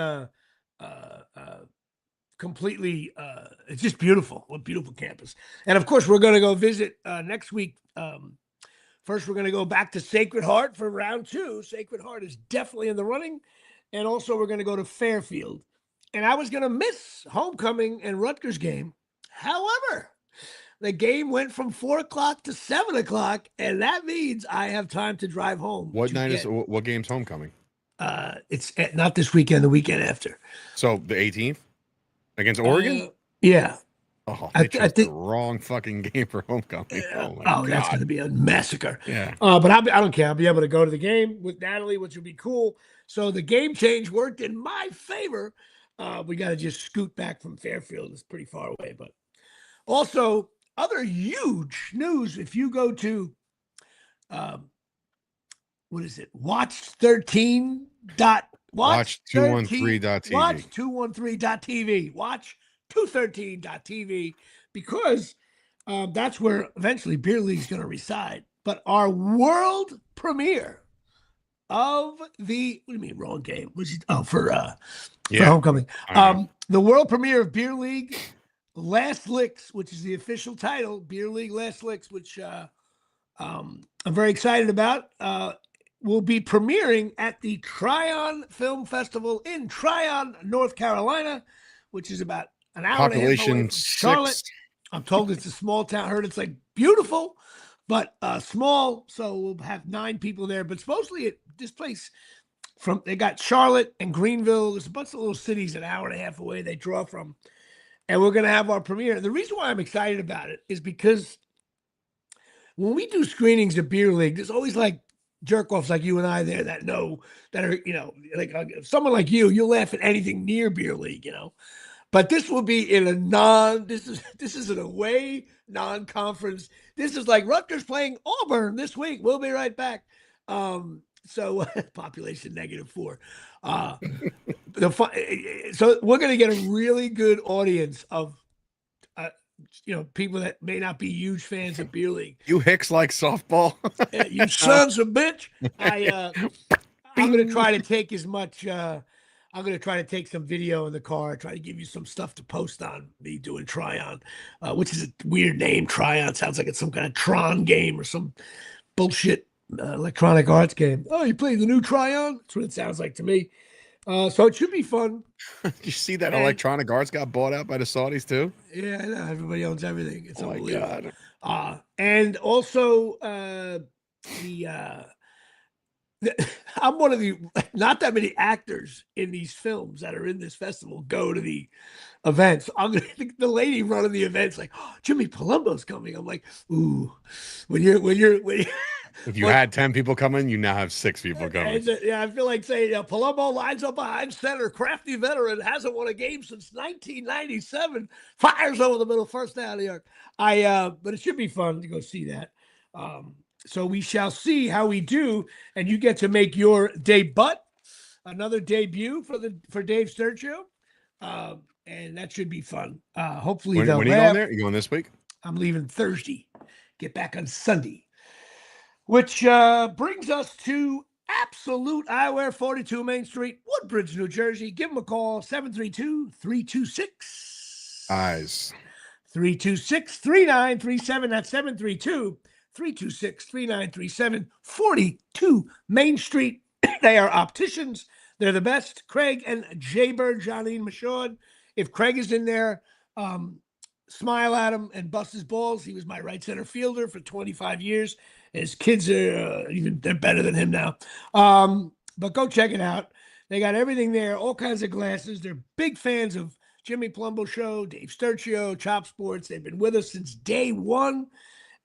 completely it's just beautiful. What a beautiful campus. And of course we're going to go visit next week. First we're going to go back to Sacred Heart for round 2. Sacred Heart is definitely in the running. And also we're going to go to Fairfield. And I was going to miss homecoming and Rutgers game. However, the game went from 4:00 to 7:00, and that means I have time to drive home. What game's homecoming? It's not this weekend, the weekend after. So the 18th? Against Oregon? Yeah. Oh, I think the wrong fucking game for homecoming. Oh my God. That's going to be a massacre. Yeah. But I don't care. I'll be able to go to the game with Natalie, which would be cool. So the game change worked in my favor. We got to just scoot back from Fairfield. It's pretty far away. But also, other huge news. If you go to, what is it? Watch213.tv. Watch213.tv. Watch213.tv because that's where eventually Beer League's going to reside. But our world premiere of what do you mean wrong game? For homecoming. The world premiere of Beer League Last Licks, which is the official title, Beer League Last Licks, which I'm very excited about. Will be premiering at the Tryon Film Festival in Tryon, North Carolina, which is about an hour and a half away from Charlotte. 6. I'm told it's a small town. I heard it's like beautiful, but small. So we'll have 9 people there. But supposedly this place they got Charlotte and Greenville. There's a bunch of little cities an hour and a half away they draw from. And we're going to have our premiere. And the reason why I'm excited about it is because when we do screenings of Beer League, there's always like jerk-offs like you and I there that are, like someone like you'll laugh at anything near Beer League, But this will be in this is an away non-conference. This is like Rutgers playing Auburn this week. We'll be right back. So population -4. So we're going to get a really good audience of, people that may not be huge fans of beer league. You Hicks like softball. You sons of bitch. I'm going to try to take as much. I'm going to try to take some video in the car, try to give you some stuff to post on me doing Tryon, which is a weird name. Tryon sounds like it's some kind of Tron game or some bullshit Electronic Arts game. Oh, you play the new Tryon? That's what it sounds like to me. So it should be fun. Did you see that Electronic Arts got bought out by the Saudis too? Yeah, I know. Everybody owns everything. It's unbelievable. My God. And also I'm one of the not that many actors in these films that are in this festival go to the events. The lady running the events like, oh, Jimmy Palumbo's coming. I'm like, ooh, when you're if you had 10 people coming, you now have 6 people coming. Yeah, I feel like saying Palumbo lines up behind center, crafty veteran, hasn't won a game since 1997, fires over the middle, first down of the arc. But it should be fun to go see that. So we shall see how we do, and you get to make your debut, another debut for Dave Sturcio, and that should be fun. Hopefully, when are you going there? You going this week? I'm leaving Thursday. Get back on Sunday, which brings us to Absolute Eyewear, 42 Main Street, Woodbridge, New Jersey. Give them a call, 732-326 eyes 326-3937. That's 732-326-3937, 42 Main Street. They are opticians. They're the best. Craig and Jaybird, Janine Michaud. If Craig is in there, smile at him and bust his balls. He was my right center fielder for 25 years. His kids are they're better than him now. But go check it out. They got everything there, all kinds of glasses. They're big fans of Jimmy Palumbo Show, Dave Sturcio, Chop Sports. They've been with us since day one,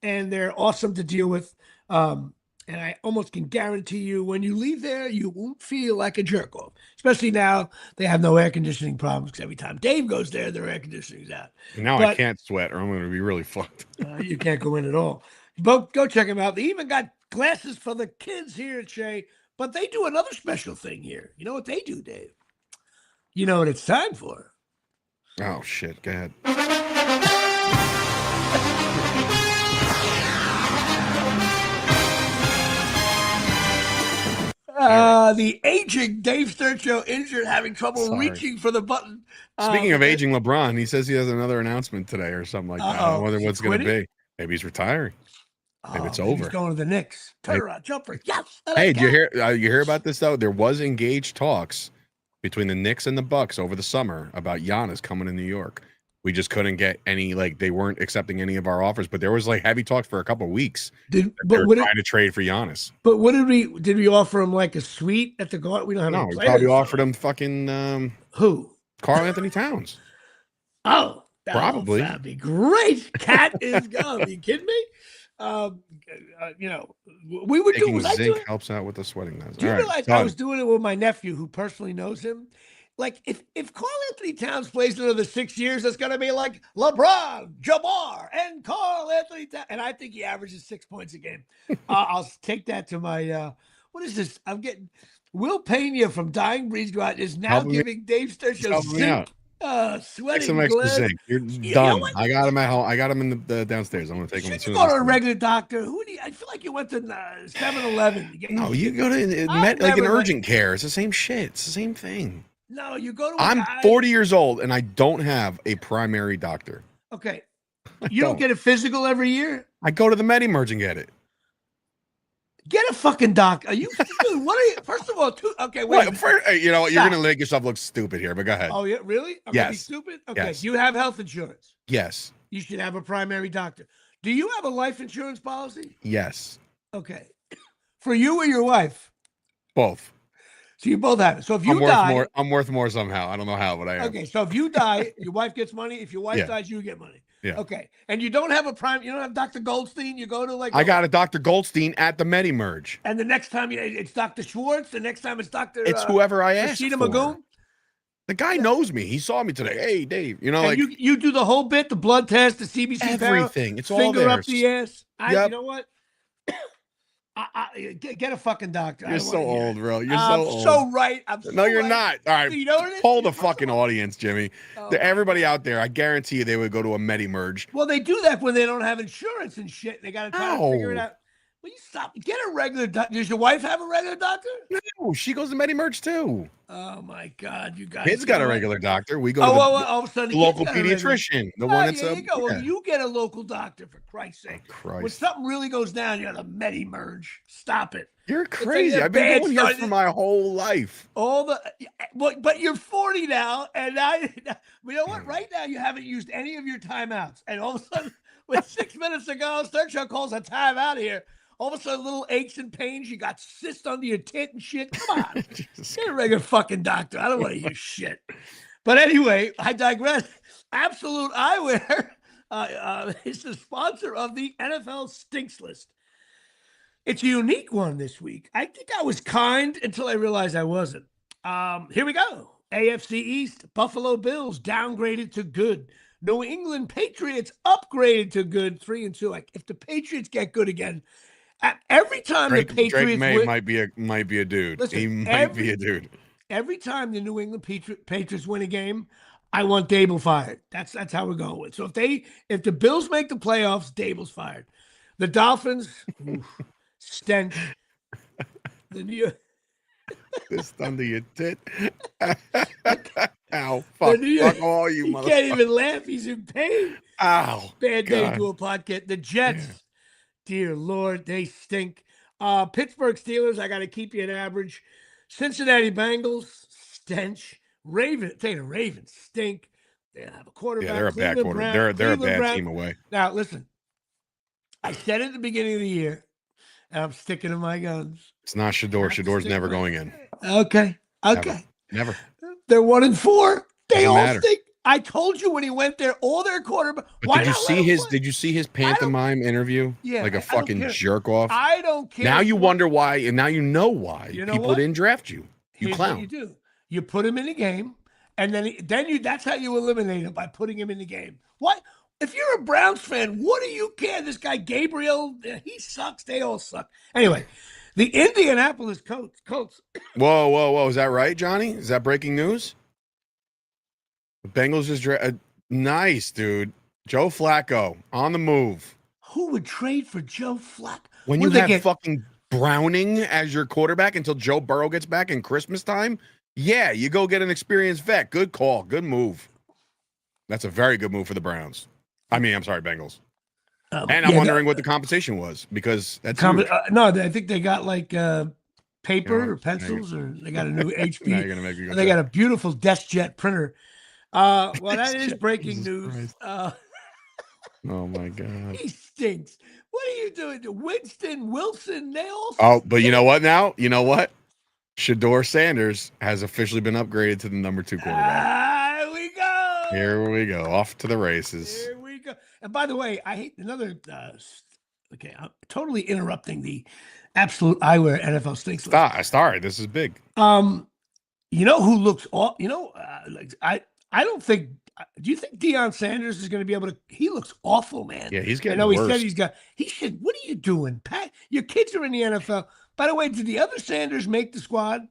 and they're awesome to deal with. And I almost can guarantee you when you leave there, you won't feel like a jerk off, especially now they have no air conditioning problems because every time Dave goes there, their air conditioning's out. Now I can't sweat or I'm going to be really fucked. You can't go in at all. But go check them out. They even got glasses for the kids here at Shea, but they do another special thing here. You know what they do, Dave? You know what it's time for? Oh, shit. Go ahead. The aging Dave Sturcio injured, having trouble reaching for the button. Speaking of aging LeBron, he says he has another announcement today or something like that. I wonder what's going to be. Maybe he's retiring. Maybe it's over. He's going to the Knicks. Turnaround jumper. Yes. Hey, did you hear about this though? There was engaged talks between the Knicks and the Bucks over the summer about Giannis coming to New York. We just couldn't get any, they weren't accepting any of our offers, but there was heavy talks for a couple of weeks. They were trying to trade for Giannis. But what did we offer him a suite at the Garden? We don't have we probably offered him fucking who? Karl Anthony Towns. Oh, probably. That'd be great. Cat is gone. Are you kidding me? We were doing zinc helps out with the sweating. Do you realize I was doing it with my nephew who personally knows him? If Karl Anthony Towns plays another 6 years, it's going to be like LeBron, Jabbar, and Karl Anthony Towns. And I think he averages 6 points a game. I'll take that to my, what is this? I'm getting Will Pena from Dying Breeds Garage is now giving Dave Sturcio zinc. Sweating some extra zinc. You're done. I got him at home. I got him in the downstairs. I'm going to take him. You go to a regular doctor. I feel like you went to 7-Eleven. No, you go to an urgent care. It's the same shit. It's the same thing. No, you go to I'm 40 years old and I don't have a primary doctor. Okay. You don't get a physical every year? I go to the MediMerge and get it. Get a fucking doc. Are you what are you? First of all, okay, wait. You know what? You're gonna make yourself look stupid here, but go ahead. Oh, yeah, really? I'm yes. Be stupid? Okay. Yes. You have health insurance. Yes. You should have a primary doctor. Do you have a life insurance policy? Yes. Okay. For you or your wife? Both. So you both have it. So if you die, I'm worth more somehow. I don't know how, but I am. Okay. So if you die, your wife gets money. If your wife dies, you get money. Yeah. Okay. And you don't have you don't have Dr. Goldstein. You go to I got a Dr. Goldstein at the MediMerge. And the next time it's Dr. Schwartz. The next time it's Dr. It's whoever I ask Rashida for. Magoon. The guy knows me. He saw me today. Hey, Dave. You know, and you do the whole bit, the blood test, the CBC, everything. It's all finger there. Up the ass. You know what? Get a fucking doctor. You're so old, bro. You're so I'm old. so right. No, you're not. All right. You know what it is? Poll the fucking audience, Jimmy. Oh, Everybody out there, I guarantee you they would go to a Medi-Merge. Well, they do that when they don't have insurance and shit. They got to try to figure it out. Will you stop? Get a regular doctor. Does your wife have a regular doctor? No, she goes to Medi-Merge too. Oh my God, you guys! Kid's got a regular doctor. We go to all of a sudden, the local pediatrician. The one that's there you go. Well, you get a local doctor for Christ's sake. Christ. When something really goes down, you're the Medi-Merge. Stop it. You're crazy. I've been going here for my whole life. But you're 40 now, and you know what? Right now, you haven't used any of your timeouts, and all of a sudden, with 6 minutes ago, Sturchow calls a timeout here. All of a sudden, little aches and pains. You got cyst under your tit and shit. Come on. Get a regular fucking doctor. I don't want to hear shit. But anyway, I digress. Absolute Eyewear is the sponsor of the NFL Stinks List. It's a unique one this week. I think I was kind until I realized I wasn't. Here we go. AFC East, Buffalo Bills downgraded to good. New England Patriots upgraded to good, 3-2. Like, if the Patriots get good again, every time the Patriots Drake May win, might be a dude. Listen, he might be a dude. Every time the New England Patriots win a game, I want Dable fired. That's how we're going with. So if the Bills make the playoffs, Dable's fired. The Dolphins, stench. The New Fist under your tit. Ow, fuck all you motherfuckers. He can't even laugh. He's in pain. Ow. Bad day to do a podcast. The Jets, dear Lord, they stink. Pittsburgh Steelers, I got to keep you at average. Cincinnati Bengals, stench. Ravens stink. They have a quarterback. Yeah, they're a bad quarterback. They're a bad team away. Now, listen, I said at the beginning of the year, and I'm sticking to my guns. It's not Shador. Shador's never going in. Okay. Never. They're 1-4. They all matter. stink. I told you when he went there, all their quarterbacks. Did you see his pantomime interview? Yeah, like a fucking jerk off. I don't care. Now you wonder why, and now you know why people didn't draft you. Here's clown. what you do. You put him in the game, and then that's how you eliminate him, by putting him in the game. What? If you're a Browns fan, what do you care? This guy Gabriel, he sucks. They all suck. Anyway, the Indianapolis Colts. Whoa. Is that right, Johnny? Is that breaking news? The Bengals just nice, dude. Joe Flacco on the move. Who would trade for Joe Flacco? When you have fucking Browning as your quarterback until Joe Burrow gets back in Christmas time, yeah, you go get an experienced vet. Good call. Good move. That's a very good move for the Browns. I'm sorry, Bengals. And I'm wondering what the compensation was, because that's no, I think they got like paper or pencils, or they got a new HP. Now you're gonna make me go. They got a beautiful DeskJet printer. Well, that is breaking news. Oh my God, he stinks. What are you doing? Winston, Wilson, they all. Oh, but you know what? Now you know what? Shador Sanders has officially been upgraded to the number 2 quarterback. Here we go. Here we go. Off to the races. Here we go. And by the way, I hate another. Okay, I'm totally interrupting the Absolute Eyewear NFL Stinks list. Sorry, this is big. You know who looks off? I don't think. Do you think Deion Sanders is going to be able to? He looks awful, man. Yeah, he's getting. I know worse. He said he should. What are you doing, Pat? Your kids are in the NFL. By the way, did the other Sanders make the squad?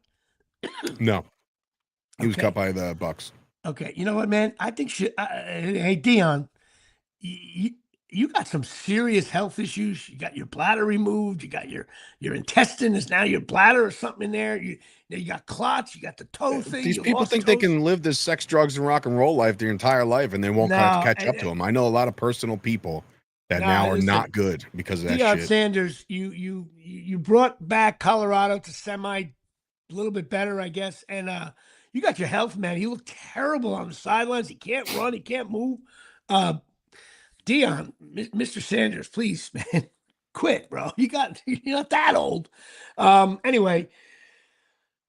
No, he was cut by the Bucks. Okay, you know what, man? I think hey, Deion, you got some serious health issues. You got your bladder removed. You got your intestine is now your bladder or something in there. You got clots. You got the toe thing. These people think they can live this sex, drugs, and rock and roll life their entire life, and they won't catch up to them. I know a lot of personal people that now are not good because of that Deion shit. Sanders, you brought back Colorado to a little bit better, I guess, and you got your health, man. He looked terrible on the sidelines. He can't run. He can't move. Deion, Mr. Sanders, please, man, quit, bro. You're not that old. Anyway,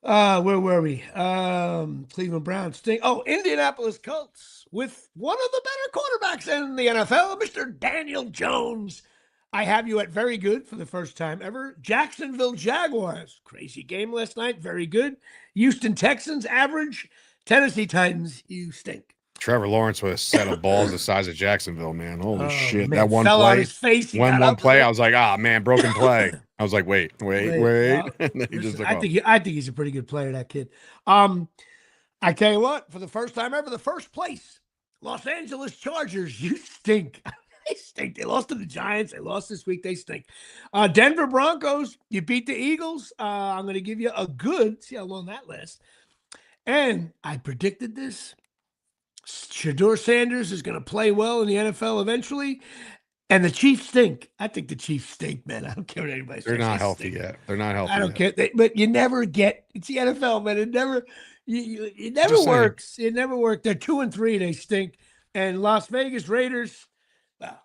where were we? Cleveland Browns stink. Oh, Indianapolis Colts with one of the better quarterbacks in the NFL, Mr. Daniel Jones. I have you at very good for the first time ever. Jacksonville Jaguars, crazy game last night, very good. Houston Texans, average. Tennessee Titans, you stink. Trevor Lawrence with a set of balls the size of Jacksonville, man. Holy shit. Man, that one fell play. on his face. One play, I was like, man, broken play. I I was like, wait. Well, And then he just listen, took I off. think he's a pretty good player, that kid. I tell you what, for the first time ever, the first place, Los Angeles Chargers, you stink. They stink. They lost to the Giants. They lost this week. They stink. Denver Broncos, you beat the Eagles. I'm going to give you a good, see how long that lasts. And I predicted this. Shador Sanders is going to play well in the NFL eventually. And the Chiefs stink. I think the Chiefs stink, man. I don't care what anybody says. They're not They healthy stink. yet. They're not healthy I don't yet. care. But you never get, it's the NFL, man. It never, it never Just saying. works. It never worked. They're 2-3. They stink. And Las Vegas Raiders, well,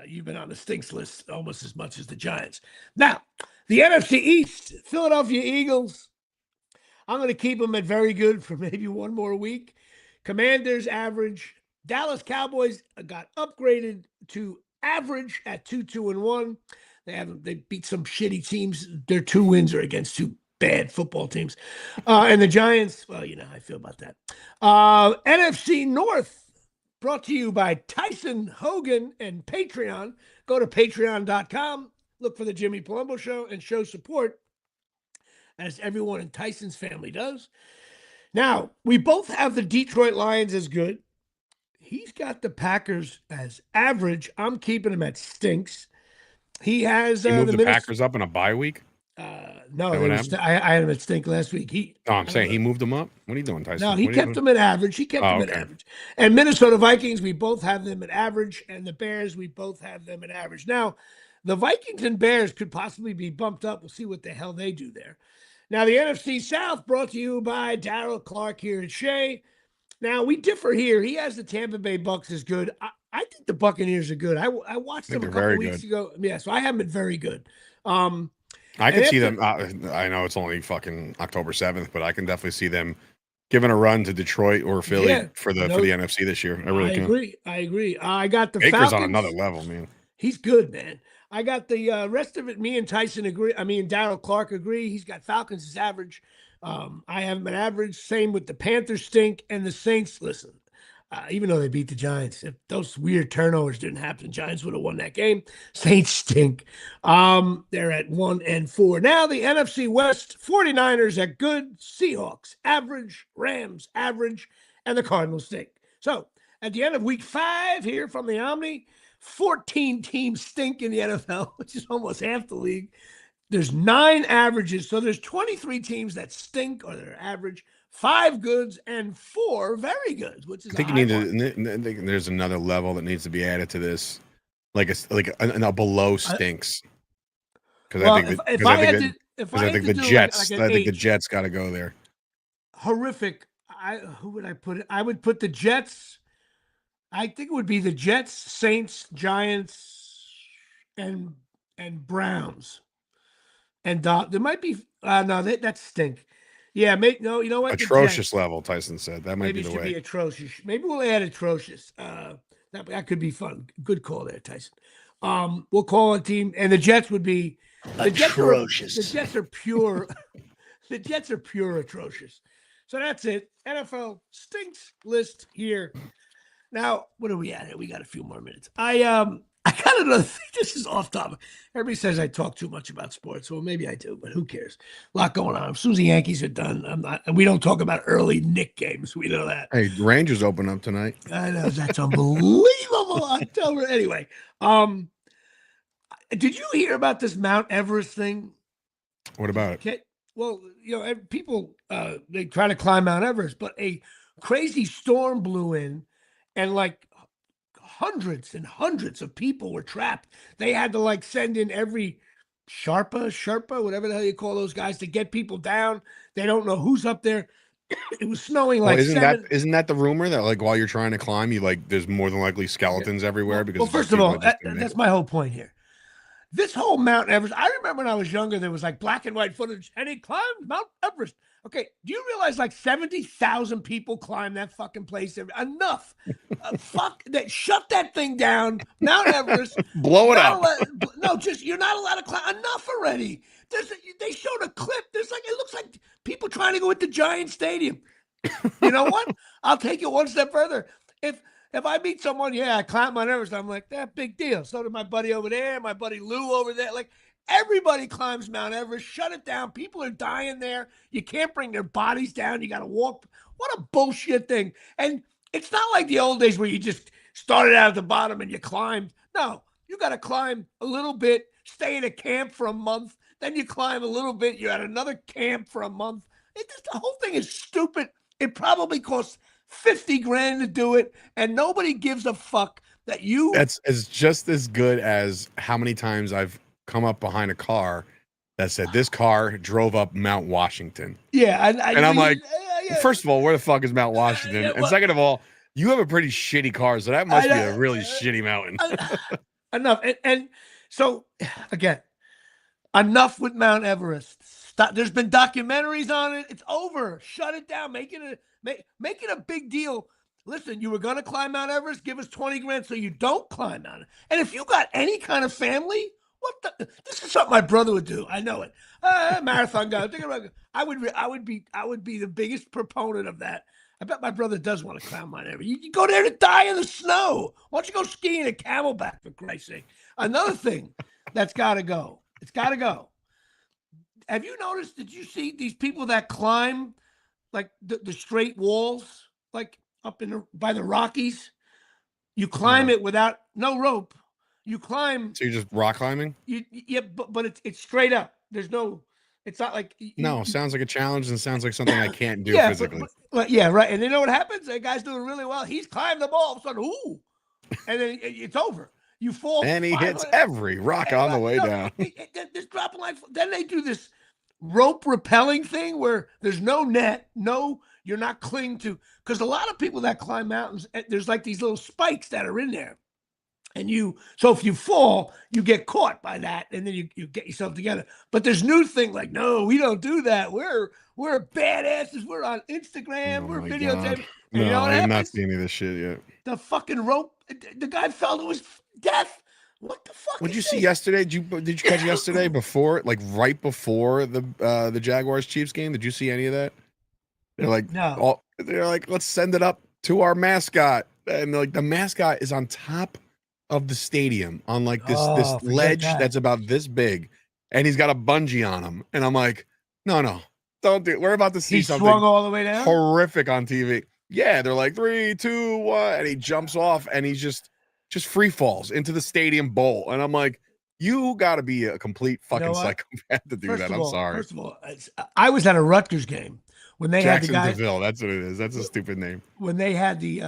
you've been on the stinks list almost as much as the Giants. Now, the NFC East, Philadelphia Eagles, I'm going to keep them at very good for maybe one more week. Commanders average. Dallas Cowboys got upgraded to average at 2-2-1. They beat some shitty teams. Their 2 wins are against 2 bad football teams. And the Giants, well, you know how I feel about that. NFC North, brought to you by Tyson Hogan and Patreon. Go to patreon.com, look for the Jimmy Palumbo Show, and show support, as everyone in Tyson's family does. Now, we both have the Detroit Lions as good. He's got the Packers as average. I'm keeping him at stinks. He has He moved the Packers up in a bye week? No, I had him at stink last week. I'm saying he moved them up. What are you doing, Tyson? No, he kept them at average. He kept them at average. And Minnesota Vikings, we both have them at average. And the Bears, we both have them at average. Now, the Vikings and Bears could possibly be bumped up. We'll see what the hell they do there. Now, the NFC South, brought to you by Darryl Clark here at Shea. Now, we differ here. He has the Tampa Bay Bucks as good. I think the Buccaneers are good. I watched them a couple weeks ago. Yeah, so I have them at very good. I can see them. I know it's only fucking October 7th, but I can definitely see them giving a run to Detroit or Philly for the NFC this year. I really can. I agree. I got the Baker's Falcons on another level, man. He's good, man. I got the rest of it. Me and Tyson agree. I mean, Darryl Clark agree. He's got Falcons as average. I have him at average. Same with the Panthers stink and the Saints. Listen, even though they beat the Giants, if those weird turnovers didn't happen, the Giants would have won that game. Saints stink. They're at 1-4. Now the NFC West, 49ers at good, Seahawks average, Rams average, and the Cardinals stink. So at the end of week 5 here from the Omni, 14 teams stink in the NFL, which is almost half the league. There's 9 averages, so there's 23 teams that stink or they're average, 5 goods and 4 very goods, which is I think there's another level that needs to be added to this, like a below stinks. Because I think the Jets. I think the Jets got to go there. Horrific. Who would I put it? I would put the Jets. I think it would be the Jets, Saints, Giants, and Browns. And there might be no, that stink. Yeah, you know what? Atrocious level, Tyson said. That might be the way. Maybe it should be atrocious. Maybe we'll add atrocious. That could be fun. Good call there, Tyson. We'll call a team, and the Jets would be atrocious. The Jets are pure. The Jets are pure atrocious. So that's it. NFL stinks list here. Now, what are we at here? We got a few more minutes. I got another thing. This is off topic. Everybody says I talk too much about sports. Well, maybe I do, but who cares? A lot going on. As soon as the Yankees are done, and we don't talk about early Knick games. We know that. Hey, Rangers open up tonight. I know. That's unbelievable. October. Anyway, did you hear about this Mount Everest thing? What about it? Well, people, they try to climb Mount Everest, but a crazy storm blew in and like hundreds and hundreds of people were trapped. They had to send in every Sherpa, whatever the hell you call those guys, to get people down. They don't know who's up there. It was snowing isn't that the rumor that while you're trying to climb, there's more than likely skeletons everywhere? Because first of all, that's my whole point here. This whole Mount Everest, I remember when I was younger, there was black and white footage, and he climbed Mount Everest. Okay, do you realize 70,000 people climb that fucking place? Enough. Fuck that. Shut that thing down. Mount Everest. Blow it up. You're not allowed to climb. Enough already. They showed a clip. It looks like people trying to go into Giant Stadium. You know what? I'll take it one step further. if I meet someone, yeah, I climb Mount Everest, I'm like, that big deal. So did my buddy over there, my buddy Lou over there. Like, everybody climbs Mount Everest. Shut it down. People are dying there. You can't bring their bodies down. You got to walk. What a bullshit thing. And it's not like the old days where you just started out at the bottom and you climbed. No, you got to climb a little bit, stay in a camp for a month. Then you climb a little bit. You're at another camp for a month. The whole thing is stupid. It probably costs 50 grand to do it, and nobody gives a fuck that you. That's just as good as how many times I've come up behind a car that said this car drove up Mount Washington. Yeah, and I'm like, first of all, where the fuck is Mount Washington? And second of all, you have a pretty shitty car, so that must be a really shitty mountain. Enough. And so, again, enough with Mount Everest. Stop. There's been documentaries on it. It's over. Shut it down. Make it a big deal. Listen, you were going to climb Mount Everest. Give us 20 grand so you don't climb Mount Everest. And if you got any kind of family, this is something my brother would do. I know it. Marathon guy. I would be the biggest proponent of that. I bet my brother does want to climb Mount Everest. You go there to die in the snow. Why don't you go skiing a camelback, for Christ's sake? Another thing that's got to go. It's got to go. Have you noticed, did you see these people that climb like the straight walls, like up by the Rockies? You climb it without no rope. You climb. So you're just rock climbing? But it's straight up. There's no, it's not like. Sounds like a challenge and sounds like something I can't do physically. But yeah, right. And you know what happens? That guy's doing really well. He's climbed the ball. All of a sudden, ooh. And then it's over. You fall. And he hits every rock on the way down. This dropping life. Then they do this rope rappelling thing where there's no net, you're not clinging to, because a lot of people that climb mountains, there's like these little spikes that are in there. And so if you fall, you get caught by that, and then you get yourself together. But there's new thing like, no, we don't do that. We're badasses. We're on Instagram. We're videotaping. No, you know I'm not seeing any of this shit yet. The fucking rope. The guy fell to his death. What the fuck? What did you see yesterday? Did you catch yesterday before, like right before the Jaguars Chiefs game? Did you see any of that? They're like, no. They're like, let's send it up to our mascot, and like the mascot is on top of the stadium on like this ledge that's about this big, and he's got a bungee on him, and I'm like, no, don't do it. We're about to see something swung all the way down, horrific on TV. Yeah, they're like 3, 2, 1, and he jumps off, and he's just free falls into the stadium bowl, and I'm like, you got to be a complete fucking psychopath to do that. I'm sorry. First of all, I was at a Rutgers game when they had the guy. Jacksonville, that's what it is. That's a stupid name. When they had the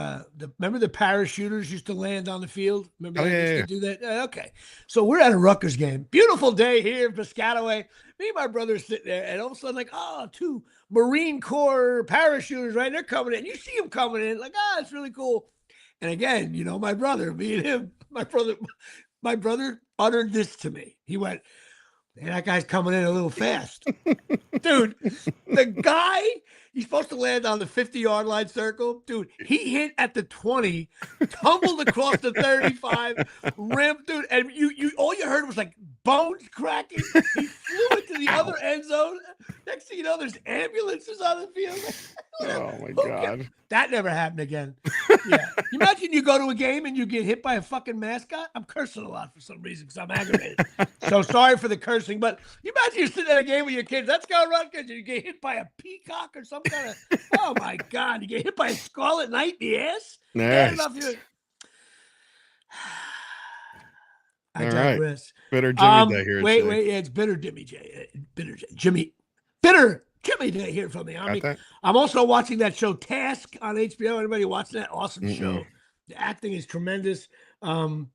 remember the parachuters used to land on the field? Remember they used to do that? Okay. So we're at a Rutgers game. Beautiful day here in Piscataway. Me and my brother sitting there, and all of a sudden, like, 2 Marine Corps parachuters, right? They're coming in. You see them coming in, like, it's really cool. And again, my brother, me and him, my brother uttered this to me. He went, "Man, that guy's coming in a little fast." Dude, the guy, he's supposed to land on the 50-yard line circle. Dude, he hit at the 20, tumbled across the 35, rimmed, dude, and you all you heard was like bones cracking. He flew into the other end zone. Next thing you know, there's ambulances on the field. Oh my God. That never happened again. Yeah. You imagine you go to a game and you get hit by a fucking mascot? I'm cursing a lot for some reason because I'm aggravated. So sorry for the cursing, but you imagine you're sitting at a game with your kids. Let's go Rutgers. And you get hit by a peacock or some kind of, oh my God. You get hit by a scarlet knight in the ass? Nice. I digress. Bitter Jimmy Day here. Wait, yeah, it's bitter Jimmy J. Bitter Jimmy Day here from the Army. I'm also watching that show Task on HBO. Anybody watching that? Awesome show. The acting is tremendous. You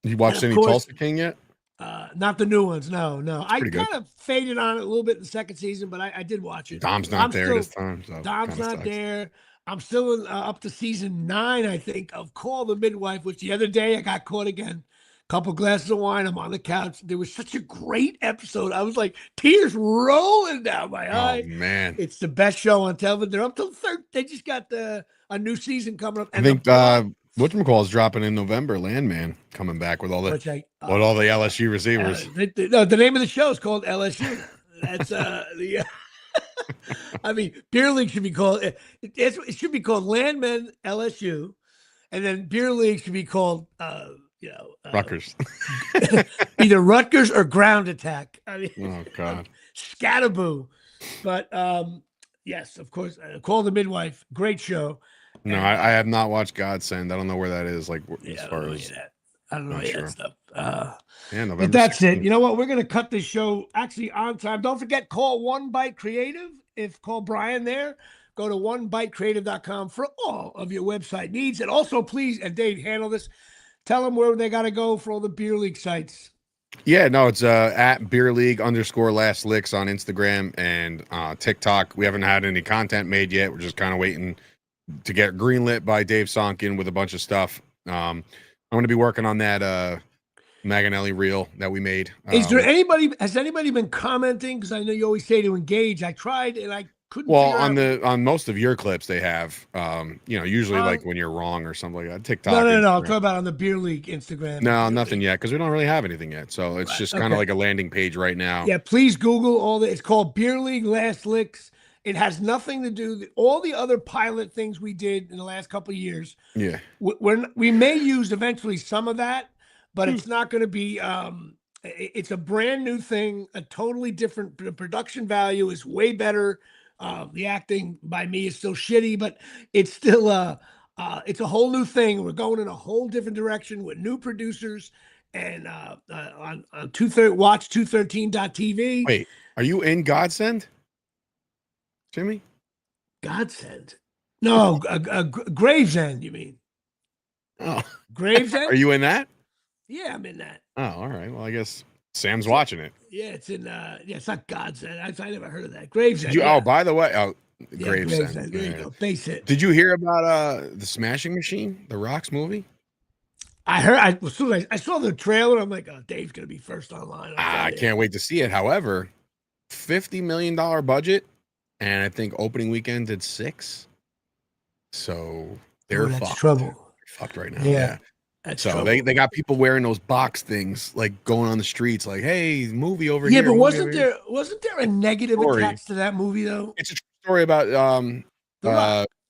watched any Tulsa King yet? Not the new ones. No. I kind of faded on it a little bit in the second season, but I did watch it. Dom's not there this time. So Dom's not there. I'm still up to season 9, I think, of Call the Midwife, which the other day I got caught again. Couple glasses of wine. I'm on the couch. There was such a great episode. I was like, tears rolling down my eye. Oh man, it's the best show on television. They're up to third. They just got a new season coming up. I think whatchamacall is dropping in November. Landman coming back with all the LSU receivers. The name of the show is called LSU. That's I mean, Beer League should be called. It should be called Landman LSU. And then beer league should be called, Rutgers. either Rutgers or Ground Attack. I mean, Oh God. Scataboo. But yes, of course, Call the Midwife. Great show. No, And, I have not watched Godsend. I don't know where that is. Like as I far don't know as that. I don't know not any of sure. that stuff. Yeah, November But that's 16th. it. You know what? We're going to cut this show actually on time. Don't forget, call One Bite Creative. Call Brian there. Go to onebitecreative.com for all of your website needs. And also, please, and Dave, handle this. Tell them where they got to go for all the beer league sites. Yeah, no, it's at beer league _last licks on Instagram and TikTok. We haven't had any content made yet. We're just kind of waiting to get greenlit by Dave Sonkin with a bunch of stuff. I'm going to be working on that Maganelli reel that we made. Has anybody been commenting? Because I know you always say to engage. I tried and I couldn't. Well, on most of your clips they have, usually like when you're wrong or something like that. TikTok. No. I'm talking about on the beer league Instagram. No, nothing yet because we don't really have anything yet. So it's just kind of like a landing page right now. Yeah, please Google all the. It's called Beer League Last Licks. It has nothing to do with all the other pilot things we did in the last couple of years. Yeah, we may use eventually some of that, but it's not going to be. It's a brand new thing, a totally different. The production value is way better. The acting by me is still shitty, but it's still it's a whole new thing. We're going in a whole different direction with new producers and on watch 213.tv. Wait, are you in Godsend, Jimmy? Godsend? No, Gravesend, you mean? Oh, Gravesend? Are you in that? Yeah, I'm in that. Oh, all right. Well, I guess Sam's watching it. Yeah, it's in. It's not Godsend. I never heard of that. Gravesend. Oh, by the way, Gravesend. There you go. Base hit. Did you hear about the Smashing Machine, the Rock's movie? I heard. As soon as I saw the trailer, I'm like, oh, Dave's gonna be first online. I can't wait to see it. However, $50 million budget, and I think opening weekend did 6. So they're that's fucked. trouble. They're fucked right now. Yeah. So they got people wearing those box things, like going on the streets, like, "Hey, movie over here." here." Yeah, but wasn't there a negative attached to that movie though? It's a story about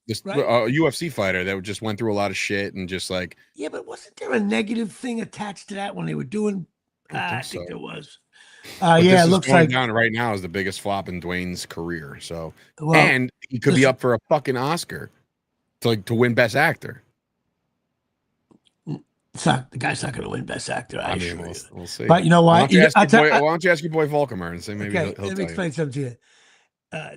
this right? UFC fighter that just went through a lot of shit and just like. Yeah, but wasn't there a negative thing attached to that when they were doing? I think there was. Yeah, it looks like down right now is the biggest flop in Dwayne's career. So, and he could be up for a fucking Oscar to win Best Actor. The guy's not going to win Best Actor. I mean, we'll see. But you know what? Why don't you ask your boy Volkamer and say maybe he'll let me explain something to you.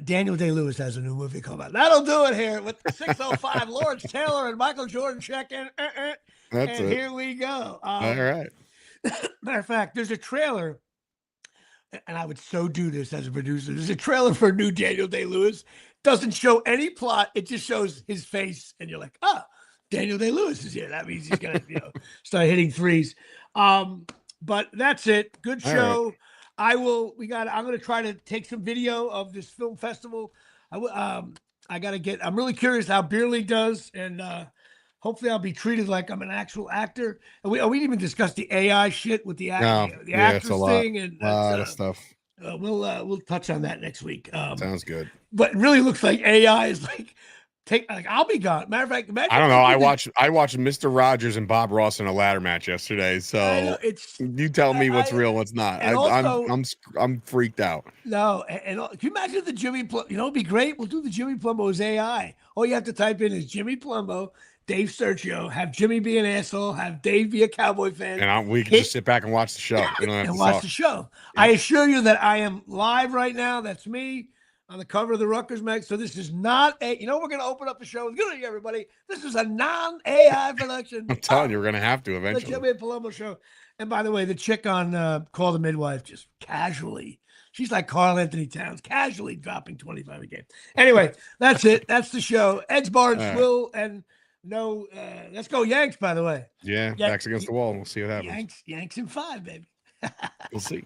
Daniel Day-Lewis has a new movie coming out. That'll do it here with 605 Lawrence Taylor and Michael Jordan checking. Here we go. All right. Matter of fact, there's a trailer, and I would so do this as a producer. There's a trailer for a new Daniel Day-Lewis. Doesn't show any plot. It just shows his face, and you're like, Daniel Day-Lewis is here. That means he's gonna, start hitting threes. But that's it. Good show. Right. I'm gonna try to take some video of this film festival. I'm really curious how Beer League does, and hopefully I'll be treated like I'm an actual actor. And we didn't even discuss the AI shit with the actress thing, and a lot of stuff. We'll touch on that next week. Sounds good. But it really looks like AI is I'll be gone. Matter of fact, I don't know. I watched Mr. Rogers and Bob Ross in a ladder match yesterday. So you tell me what's real, what's not. I'm freaked out. No, and can you imagine the Jimmy Palumbo? It'd be great. We'll do the Jimmy Palumbo as AI. All you have to type in is Jimmy Palumbo, Dave Sergio. Have Jimmy be an asshole. Have Dave be a Cowboy fan. And we can just sit back and watch the show. We don't have to watch the show. Yeah. I assure you that I am live right now. That's me. On the cover of the Rutgers mag. So this is not we're going to open up the show. Good evening, everybody. This is a non-AI production. I'm telling you, we're going to have to eventually. The Jimmy Palumbo Show. And by the way, the chick on Call the Midwife just casually, she's like Carl Anthony Towns, casually dropping 25 a game. Anyway, that's it. That's the show. Ed's Bar and Swill and let's go Yanks, by the way. Yeah, backs against the wall. We'll see what happens. Yanks in 5, baby. We'll see.